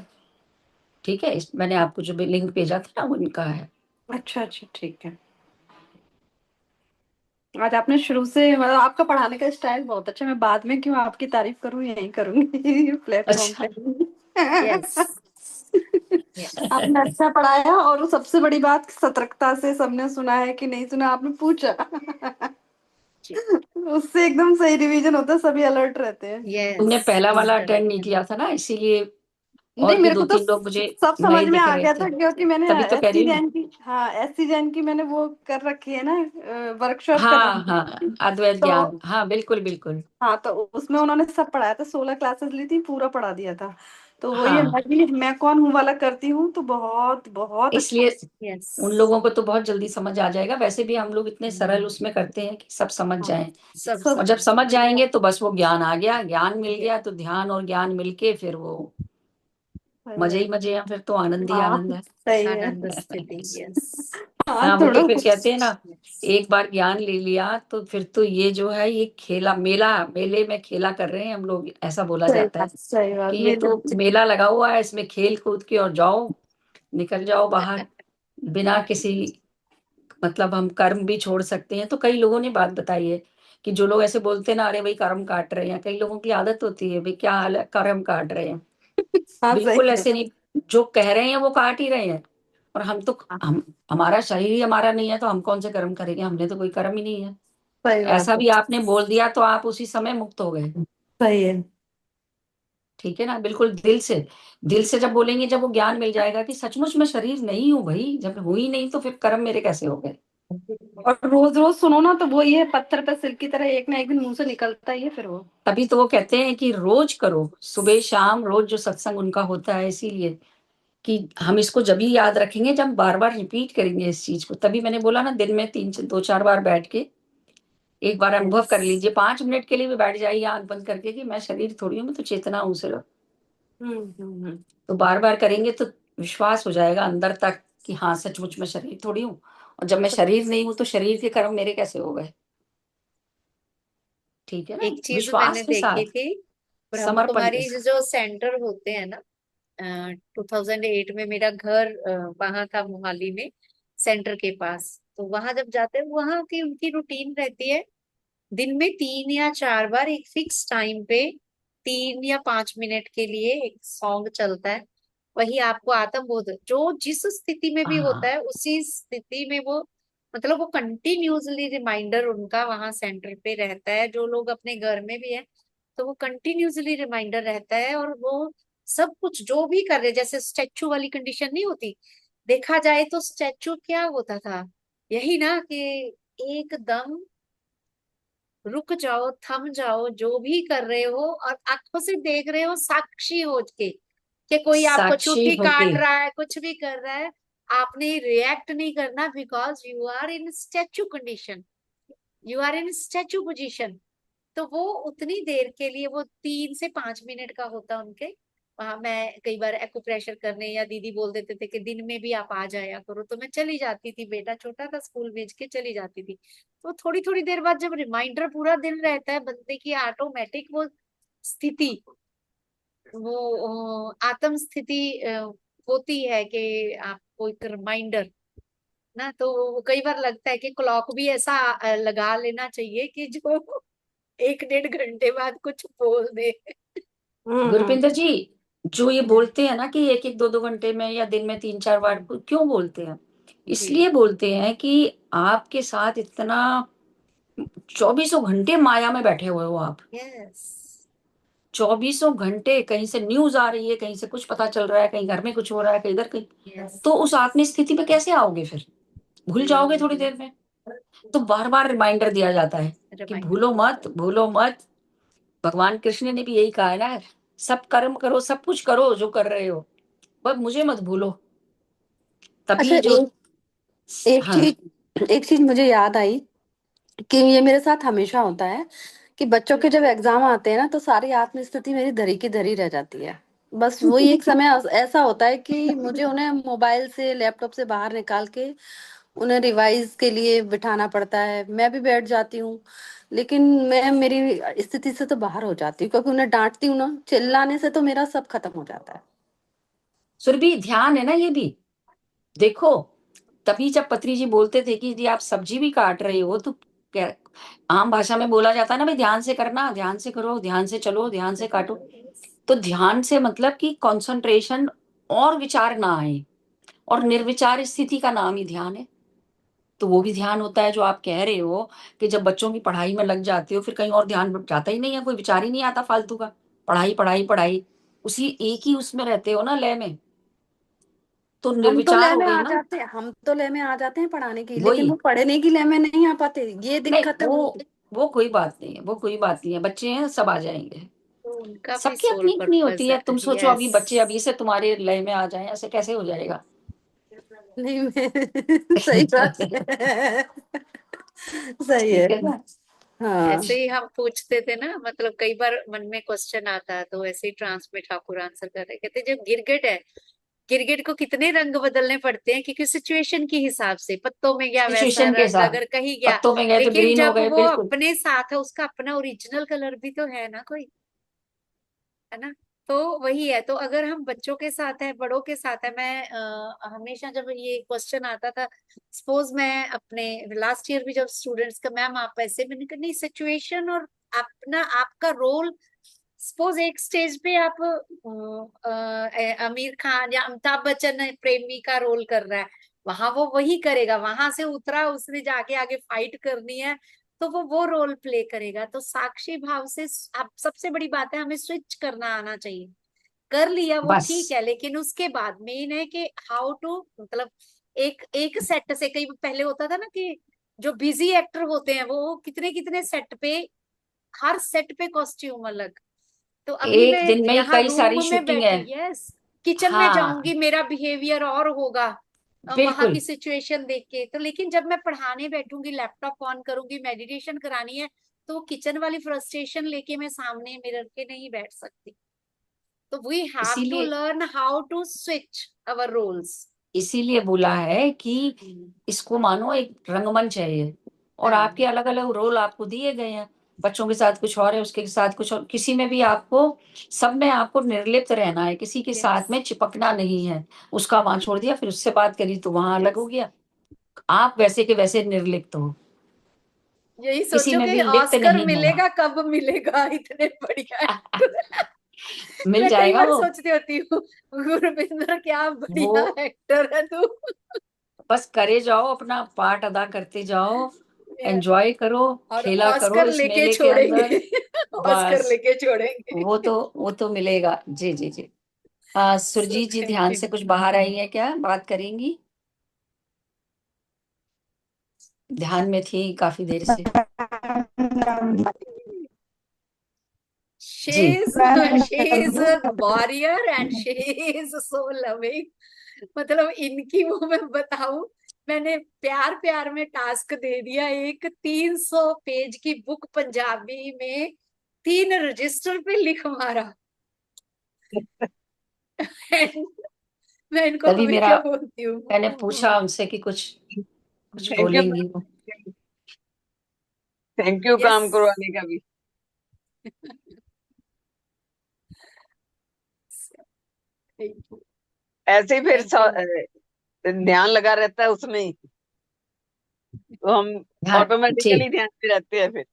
ठीक है, मैंने आपको जो भी लिंक भेजा था ना, वो इनका है। अच्छा अच्छा, ठीक है। आज आपने शुरू से, मतलब आपका पढ़ाने का स्टाइल बहुत अच्छा। मैं बाद में क्यों आपकी तारीफ करूं, यही करूंगी प्लेटफॉर्म अच्छा। पे। यस यस आपने अच्छा पढ़ाया, और सबसे बड़ी बात, सतर्कता से सबने सुना है कि नहीं सुना, आपने पूछा। जी उससे एकदम सही रिवीजन होता है, सभी अलर्ट रहते हैं। तुमने यस पहला वाला एकदम अटेंड नहीं किया था ना, इसीलिए। नहीं, और भी मेरे को दो तो तीन लोग मुझे सब समझ नए में दिख आ रहे गया थे, था, क्योंकि मैंने तभी तो कह रही एससी हूँ जैन की, हाँ, एससी जैन की मैंने वो कर रखी है ना, वर्कशॉप कर हाँ रखी हाँ, है। अद्वैत तो ज्ञान, हाँ बिल्कुल बिल्कुल। हाँ, तो उसमें उन्होंने सब पढ़ाया था, 16 क्लासेस ली थी, पूरा पढ़ा दिया था। तो वही है, हाँ, मैं कौन हूँ वाला करती हूँ, तो बहुत बहुत अच्छा। इसलिए यस उन लोगों को तो बहुत जल्दी समझ आ जाएगा। वैसे भी हम लोग इतने सरल उसमें करते हैं कि सब समझ हाँ, जाएं, सब सब और जब समझ समझ जाएंगे तो बस वो ज्ञान आ गया, ज्ञान मिल गया। गया तो ध्यान और ज्ञान मिलके फिर वो सही मजे है। ही मजे हैं, फिर तो आनंद ही हाँ, आनंद है। सही है। आनंद स्थिति यस हाँ, हाँ, वो थोड़ा तो फिर कहते हैं ना, यस एक बार ज्ञान ले लिया तो फिर तो ये जो है, ये खेला मेला, मेले में खेला कर रहे हैं हम लोग, ऐसा बोला सही जाता है बात, सही कि बात ये मेरे। तो मेला लगा हुआ है, इसमें खेल कूद के और जाओ, निकल जाओ बाहर, बिना किसी, मतलब हम कर्म भी छोड़ सकते हैं। तो कई लोगों ने बात बताई है कि जो लोग ऐसे बोलते हैं ना, अरे भाई कर्म काट रहे हैं, कई लोगों की आदत होती है, भाई क्या हाल है, कर्म काट रहे हैं। हाँ, बिल्कुल सही है। ऐसे नहीं, जो कह रहे हैं वो काट ही रहे हैं। और हम तो, हाँ, हम, हमारा शरीर ही हमारा नहीं है, तो हम कौन से कर्म करेंगे, हमने तो कोई कर्म ही नहीं है। सही बात ऐसा है। भी आपने बोल दिया तो आप उसी समय मुक्त हो गए। सही है। ठीक है ना, बिल्कुल दिल से, दिल से जब बोलेंगे, जब वो ज्ञान मिल जाएगा कि सचमुच में शरीर नहीं हूँ भाई, जब हुई नहीं तो फिर कर्म मेरे कैसे हो गए। और रोज रोज सुनो ना, तो वो ये पत्थर पे सिल की तरह एक ना एक दिन मुंह से निकलता ही है फिर वो। तभी तो वो कहते हैं कि रोज करो, सुबह शाम रोज जो सत्संग उनका होता है, इसीलिए कि हम इसको जब ही याद रखेंगे जब बार बार रिपीट करेंगे इस चीज को। तभी मैंने बोला ना, दिन में 3 2 4 बार बैठ के एक बार अनुभव कर यस लीजिए, 5 मिनट के लिए भी बैठ जाइए आंख बंद करके कि मैं शरीर थोड़ी हूँ, मैं तो चेतना हूँ सिर्फ। हम्म। तो बार बार करेंगे तो विश्वास हो जाएगा अंदर तक कि हाँ सचमुच में शरीर थोड़ी हूँ, और जब मैं शरीर नहीं हूँ तो शरीर के कर्म मेरे कैसे हो गए। ठीक है ना, एक चीज मैंने विश्वास के देखी साथ, थी, ब्रह्म समर्पण के कुमारी साथ। जो सेंटर होते हैं ना, 2008 में मेरा घर वहां था, मोहाली में, सेंटर के पास। तो वहां जब जाते हैं, वहां की उनकी रूटीन रहती है, दिन में 3 या 4 बार एक फिक्स टाइम पे 3 या 5 मिनट के लिए एक सॉन्ग चलता है। वही आपको आत्म बोध, जो जिस स्थिति में भी होता हाँ, है उसी स्थिति में वो, मतलब वो कंटिन्यूसली रिमाइंडर उनका वहां सेंटर पे रहता है। जो लोग अपने घर में भी है तो वो कंटिन्यूसली रिमाइंडर रहता है, और वो सब कुछ जो भी कर रहे, जैसे स्टैचू वाली कंडीशन नहीं होती, देखा जाए तो स्टैचू क्या होता था, यही ना कि एकदम रुक जाओ, थम जाओ, जो भी कर रहे हो और आंखों से देख रहे हो, साक्षी हो के, कि कोई आपको साक्षी चुट्टी होके। काट रहा है, कुछ भी कर रहा है, आपने रिएक्ट नहीं करना, because you are in statue condition, you are in statue position. तो वो उतनी देर के लिए, वो 3 से 5 मिनट का होता उनके वहां। मैं कई बार एक्यूप्रेशर करने, या दीदी बोल देते थे कि दिन में भी आप आ जाया करो, तो मैं चली जाती थी, बेटा छोटा था, स्कूल भेज के चली जाती थी। तो थोड़ी थोड़ी देर बाद जब रिमाइंडर पूरा दिन रहता है बंदे की, ऑटोमेटिक वो स्थिति, वो आत्म स्थिति होती है कि आपको एक रिमाइंडर ना। तो कई बार लगता है कि क्लॉक भी ऐसा लगा लेना चाहिए कि जो 1 1.5 घंटे बाद कुछ बोल दे। हम्म। गुरपिंदर जी, जो ये बोलते हैं ना कि 1 1 2 2 घंटे में या दिन में 3 4 बार, क्यों बोलते हैं? जी इसलिए बोलते हैं कि आपके साथ इतना 24 घंटे माया में बैठे हुए हो आप। यस 24 घंटे कहीं से न्यूज आ रही है, कहीं से कुछ पता चल रहा है, कहीं घर में कुछ हो रहा है, कहीं इधर कहीं, यस तो उस आत्म स्थिति पे कैसे आओगे फिर? भूल जाओगे थोड़ी देर में। तो बार बार रिमाइंडर दिया जाता है कि रिमाइंडर भूलो मत, भूलो मत। भगवान कृष्ण ने भी यही कहा है ना, सब कर्म करो, सब कुछ करो जो कर रहे हो, बस मुझे मत भूलो। अच्छा, तभी जो, एक हाँ चीज एक चीज मुझे याद आई कि ये मेरे साथ हमेशा होता है कि बच्चों के जब एग्जाम आते हैं ना तो सारी आत्मस्थिति मेरी धरी की धरी रह जाती है। बस वही एक समय ऐसा होता है कि मुझे उन्हें मोबाइल से लैपटॉप से बाहर निकाल के उन्हें रिवाइज के लिए बिठाना पड़ता है। मैं भी बैठ जाती हूँ, लेकिन मैं मेरी स्थिति से तो बाहर हो जाती हूँ, क्योंकि उन्हें डांटती हूँ ना, चिल्लाने से तो मेरा सब खत्म हो जाता है। सुरभि ध्यान है ना ये भी, देखो तभी जब पत्री जी बोलते थे कि यदि आप सब्जी भी काट रहे हो तो क्या, आम भाषा में बोला जाता है ना भाई ध्यान से करना, ध्यान से करो, ध्यान से चलो, ध्यान से काटो। तो ध्यान से मतलब कि कंसंट्रेशन और विचार ना आए, और निर्विचार स्थिति का नाम ही ध्यान है। तो वो भी ध्यान होता है जो आप कह रहे हो कि जब बच्चों की पढ़ाई में लग जाते हो फिर कहीं और ध्यान जाता ही नहीं है, कोई विचार ही नहीं आता फालतू का, पढ़ाई पढ़ाई पढ़ाई, उसी एक ही उसमें रहते हो ना, लय में, तो हम तो निर्विचार लय हो में गए आ ना। जाते हैं, हम तो लय में आ जाते हैं पढ़ाने की, लेकिन वही, वो पढ़ने की लय में नहीं आ पाते, ये नहीं दिक्कत है वो उनकी। वो कोई बात नहीं है, वो कोई बात नहीं है, बच्चे हैं सब आ जाएंगे। तो उनका भी सबकी सोल अपनी अपनी पर्पस होती है। है, तुम सोचो अभी बच्चे यस। अभी से तुम्हारे लय में आ जाएं, ऐसे कैसे हो जाएगा? नहीं मैं सही बात है। सही है। ठीक है ना। हाँ। ऐसे ही हम पूछते थे ना, मतलब कई बार मन में क्वेश्चन आता है तो ऐसे ही ट्रांस में ठाकुर आंसर कर रहे, कहते जो गिरगिट है, गिरगिट को कितने रंग बदलने पड़ते हैं, क्योंकि सिचुएशन के हिसाब से, पत्तों में गया वैसा सिचुएशन के रंग, साथ, अगर कहीं गया, पत्तों में गए तो लेकिन ग्रीन हो जब गए, वो बिल्कुल। अपने साथ है उसका अपना ओरिजिनल कलर भी तो है ना कोई, है ना। तो वही है, तो अगर हम बच्चों के साथ है, बड़ों के साथ है, मैं हमेशा जब ये क्वेश्चन आता था, सपोज मैं अपने लास्ट ईयर भी जब स्टूडेंट्स का, मैम आप ऐसे, मैंने कहा नहीं, सिचुएशन और अपना आपका रोल, सपोज एक स्टेज पे आप आमिर खान या अमिताभ बच्चन प्रेमी का रोल कर रहा है, वहां वो वही करेगा, वहां से उतरा उसने जाके आगे फाइट करनी है, तो वो रोल प्ले करेगा। तो साक्षी भाव से आप, सबसे बड़ी बात है हमें स्विच करना आना चाहिए। कर लिया वो ठीक बस है, लेकिन उसके बाद मेन है कि हाउ टू, मतलब एक एक सेट से, कई पहले होता था ना कि जो बिजी एक्टर होते हैं वो कितने कितने सेट पे, हर सेट पे कॉस्ट्यूम अलग। तो अभी एक मैं दिन में ही यहाँ कई सारी रूम में शूटिंग है। बैठी, यस, किचन में हाँ जाऊंगी मेरा बिहेवियर और होगा, वहां बिल्कुल, की सिचुएशन देख के। तो लेकिन जब मैं पढ़ाने बैठूंगी, लैपटॉप ऑन करूंगी, मेडिटेशन करानी है, तो किचन वाली फ्रस्ट्रेशन लेके मैं सामने मिरर के नहीं बैठ सकती। तो वी हैव टू इसीलिए learn how to switch our roles. इसीलिए बोला है कि इसको मानो एक रंगमंच है ये, और आपके अलग अलग रोल आपको दिए गए हैं। बच्चों के साथ कुछ और है, उसके साथ कुछ और, किसी में भी आपको, सब में आपको निर्लिप्त रहना है, किसी के साथ यस, में चिपकना नहीं है। उसका वहां छोड़ दिया, फिर उससे बात करी तो वहां अलग हो गया। आप वैसे के वैसे निर्लिप्त हो, यही किसी सोचो में कि भी लिप्त ऑस्कर नहीं होना। मिलेगा, कब मिलेगा, इतने बढ़िया एक्टर। मिल मैं कई जाएगा बार वो सोचती होती हूँ, गुरविंदर क्या वो बढ़िया एक्टर है तू। बस करे जाओ, अपना पार्ट अदा करते जाओ, Yes, एंजॉय करो, और खेला करो ऑस्कर इस लेके मेले के अंदर। छोड़ेंगे। ऑस्कर बस लेके छोड़ेंगे। वो तो मिलेगा। जी जी जी। सो सुरजीत जी थैंक ध्यान यू। से कुछ बाहर आई है क्या, बात करेंगी? ध्यान में थी काफी देर से। she ji is she is a warrior and she is so loving। मतलब इनकी वो मैं बताऊं, मैंने प्यार प्यार में टास्क दे दिया, एक 300 पेज की बुक पंजाबी में 3 रजिस्टर पे लिख मारा। And मैं इनको तभी अभी मेरा, क्या बोलती मैंने हूँ, पूछा उनसे कि कुछ कुछ थैंक यू, बोलेंगी वो। थैंक यू यस, काम करवाने का भी। ऐसे ही फिर थैंक यू। ध्यान लगा रहता है उसमें ही, तो हम ध्यान, जी, ऑटोमेटिकली ध्यान में रहते हैं फिर।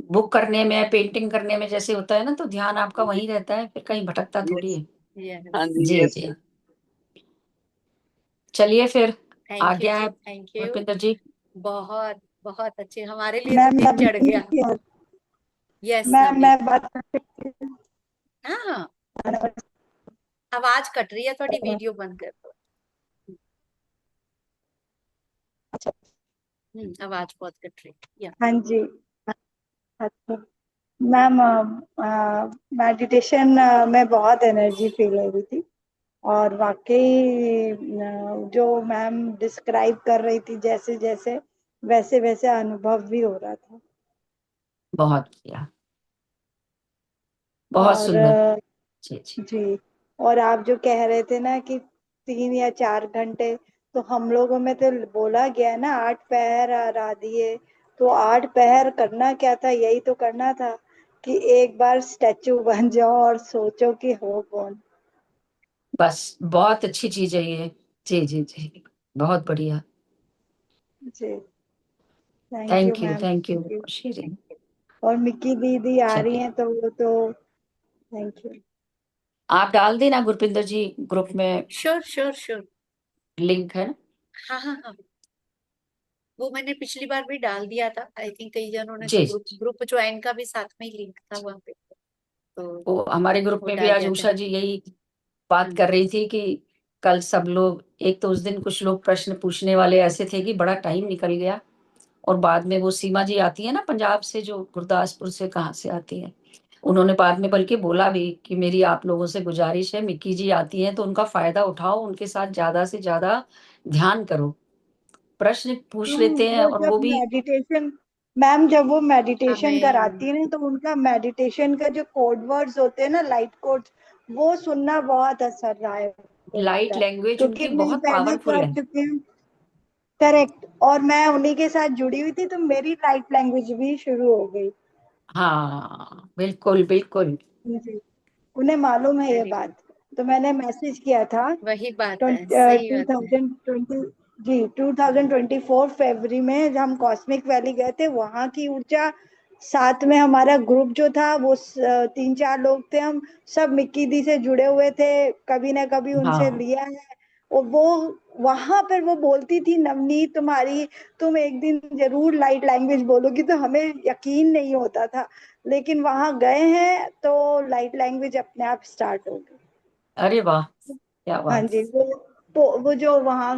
बुक करने में, पेंटिंग करने में जैसे होता है ना, तो ध्यान आपका वहीं रहता है, फिर कहीं भटकता थोड़ी यस, है। हाँ यस, जी, जी यस। जी। चलिए फिर, आ थैंक यू गया जी, है थैंक यू। रुपिंदर जी। बहुत बहुत अच्छे, हमारे लिए तो मैम दिन चढ़ गया। Yes ma'am Navneet. मैं बात कर सकती हाँ, हूँ? आवाज कट रही है, थोड़ी वीडियो बंद कर दो। अच्छा, आवाज बहुत कट रही है। या हाँ जी। अच्छा मैम, मेडिटेशन में बहुत एनर्जी फील हो रही थी, और वाकई जो मैम डिस्क्राइब कर रही थी, जैसे जैसे वैसे वैसे अनुभव भी हो रहा था। बहुत बढ़िया, बहुत और सुंदर। जी जी। जी, और आप जो कह रहे थे ना कि 3 या 4 घंटे, तो हम लोगों में तो बोला गया है ना 8 पहर आराधिए। तो 8 पहर करना क्या था, यही तो करना था कि एक बार स्टैचू बन जाओ और सोचो कि हो कौन। बस बहुत अच्छी चीज है ये। जी जी जी, बहुत बढ़िया। जी, thank you ma'am. Thank you for sharing. और मिक्की दीदी आ रही चलिए, हैं तो वो तो थैंक यू। आप डाल देना गुरपिंदर जी ग्रुप में, श्योर श्योर श्योर। लिंक है ना। हाँ हाँ हाँ, वो मैंने पिछली बार भी डाल दिया था। आई थिंक कई जनों ने तो जी, ग्रुप ज्वाइन का भी साथ में ही लिंक था वहाँ पे, तो वो हमारे ग्रुप वो में भी डाल आज दिया था। उषा जी यही बात कर रही थी कि कल सब लोग, एक तो उस दिन कुछ लोग प्रश्न पूछने वाले ऐसे थे कि बड़ा टाइम निकल गया, और बाद में वो सीमा जी आती है ना पंजाब से, जो गुरदासपुर से कहाँ से आती है, उन्होंने बाद में बल्कि बोला भी कि मेरी आप लोगों से गुजारिश है, मिक्की जी आती हैं तो उनका फायदा उठाओ, उनके साथ ज्यादा से ज्यादा ध्यान करो, प्रश्न पूछ लेते हैं, वो और जब वो भी मेडिटेशन, मैम जब वो मेडिटेशन हमें कराती है ना, तो उनका मेडिटेशन का जो कोड वर्ड्स होते हैं ना, लाइट कोड्स, वो सुनना बहुत असर रहा है को लाइट लगता है। लैंग्वेज क्योंकि उनकी मैं बहुत पहले पावरफुल कर है। चुकी हूँ। करेक्ट, और मैं उन्हीं के साथ जुड़ी हुई थी, तो मेरी लाइट लैंग्वेज भी शुरू हो गई। हाँ बिल्कुल बिल्कुल। जी, उन्हें मालूम है ये वेरी बात। तो मैंने मैसेज किया था वही बात है, सही टू बात है। थाउजेंड ट्वेंटी जी 2024 फरवरी में जब हम कॉस्मिक वैली गए थे, वहां की ऊर्जा, साथ में हमारा ग्रुप जो था वो 3-4 लोग थे, हम सब मिक्की दी से जुड़े हुए थे, कभी ना कभी उनसे हाँ, लिया है। और वो वहां पर वो बोलती थी, नवनीत तुम्हारी, तुम एक दिन जरूर लाइट लैंग्वेज बोलोगी, तो हमें यकीन नहीं होता था, लेकिन वहां गए हैं तो लाइट लैंग्वेज अपने आप स्टार्ट हो गई। अरे वाह, क्या हाँ बात। जी, वो जो वहां,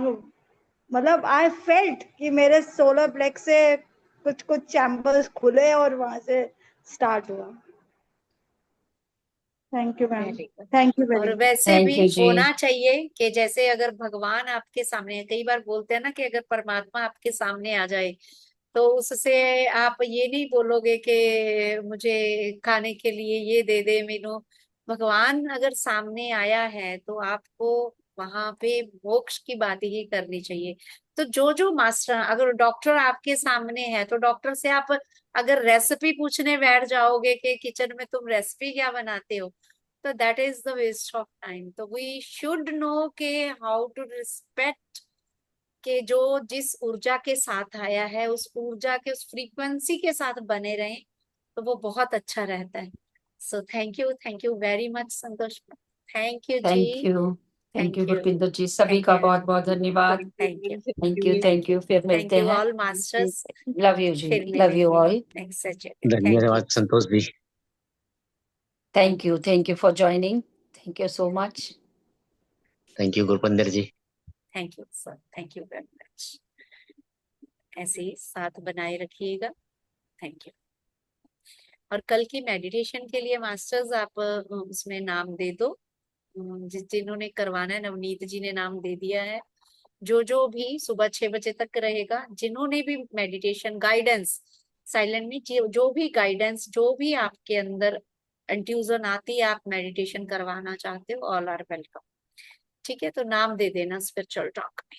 मतलब आई फेल्ट कि मेरे सोलर प्लेक्स से कुछ कुछ चैम्बर्स खुले और वहां से स्टार्ट हुआ। Thank you ma'am. Very good. Thank you very और मच। वैसे भी थैंक यू जी। होना चाहिए कि जैसे अगर भगवान आपके सामने है, कई बार बोलते हैं ना कि अगर परमात्मा आपके सामने आ जाए तो उससे आप ये नहीं बोलोगे कि मुझे खाने के लिए ये दे दे मीनू। भगवान अगर सामने आया है तो आपको वहां पे मोक्ष की बात ही करनी चाहिए। तो जो जो मास्टर, अगर डॉक्टर आपके सामने है तो डॉक्टर से आप अगर रेसिपी पूछने बैठ जाओगे कि किचन में तुम रेसिपी क्या बनाते हो, तो that is the waste of time. तो वी शुड नो के हाउ टू रिस्पेक्ट, के जो जिस ऊर्जा के साथ आया है उस ऊर्जा के उस फ्रीक्वेंसी के साथ बने रहें, तो वो बहुत अच्छा रहता है। So thank you very much Santosh. Thank you ji. Thank thank you you. Gurpinder ji, सभी थैंक का यू। बहुत बहुत धन्यवाद। Thank you. थैंक यू, फिर थैंक मिलते यू हैं। All masters. Love you ji, फिर लव यू मिलेंगे all. Next Saturday. Thank you. धन्यवाद Santosh ji. Thank you for joining. Thank you so much. Thank you Gurpinder ji. Thank you sir, thank you very much. ऐसे ही साथ बनाए रखिएगा। Thank you. और कल की मेडिटेशन के लिए मास्टर्स आप उसमें नाम दे दो, जिन्होंने करवाना है। नवनीत जी ने नाम दे दिया है। जो जो भी सुबह 6 बजे तक रहेगा, जिन्होंने भी मेडिटेशन गाइडेंस साइलेंट में, जो भी गाइडेंस, जो भी आपके अंदर इंट्यूजन आती है, आप मेडिटेशन करवाना चाहते हो, ऑल आर वेलकम। ठीक है, तो नाम दे देना स्पिरिचुअल टॉक में।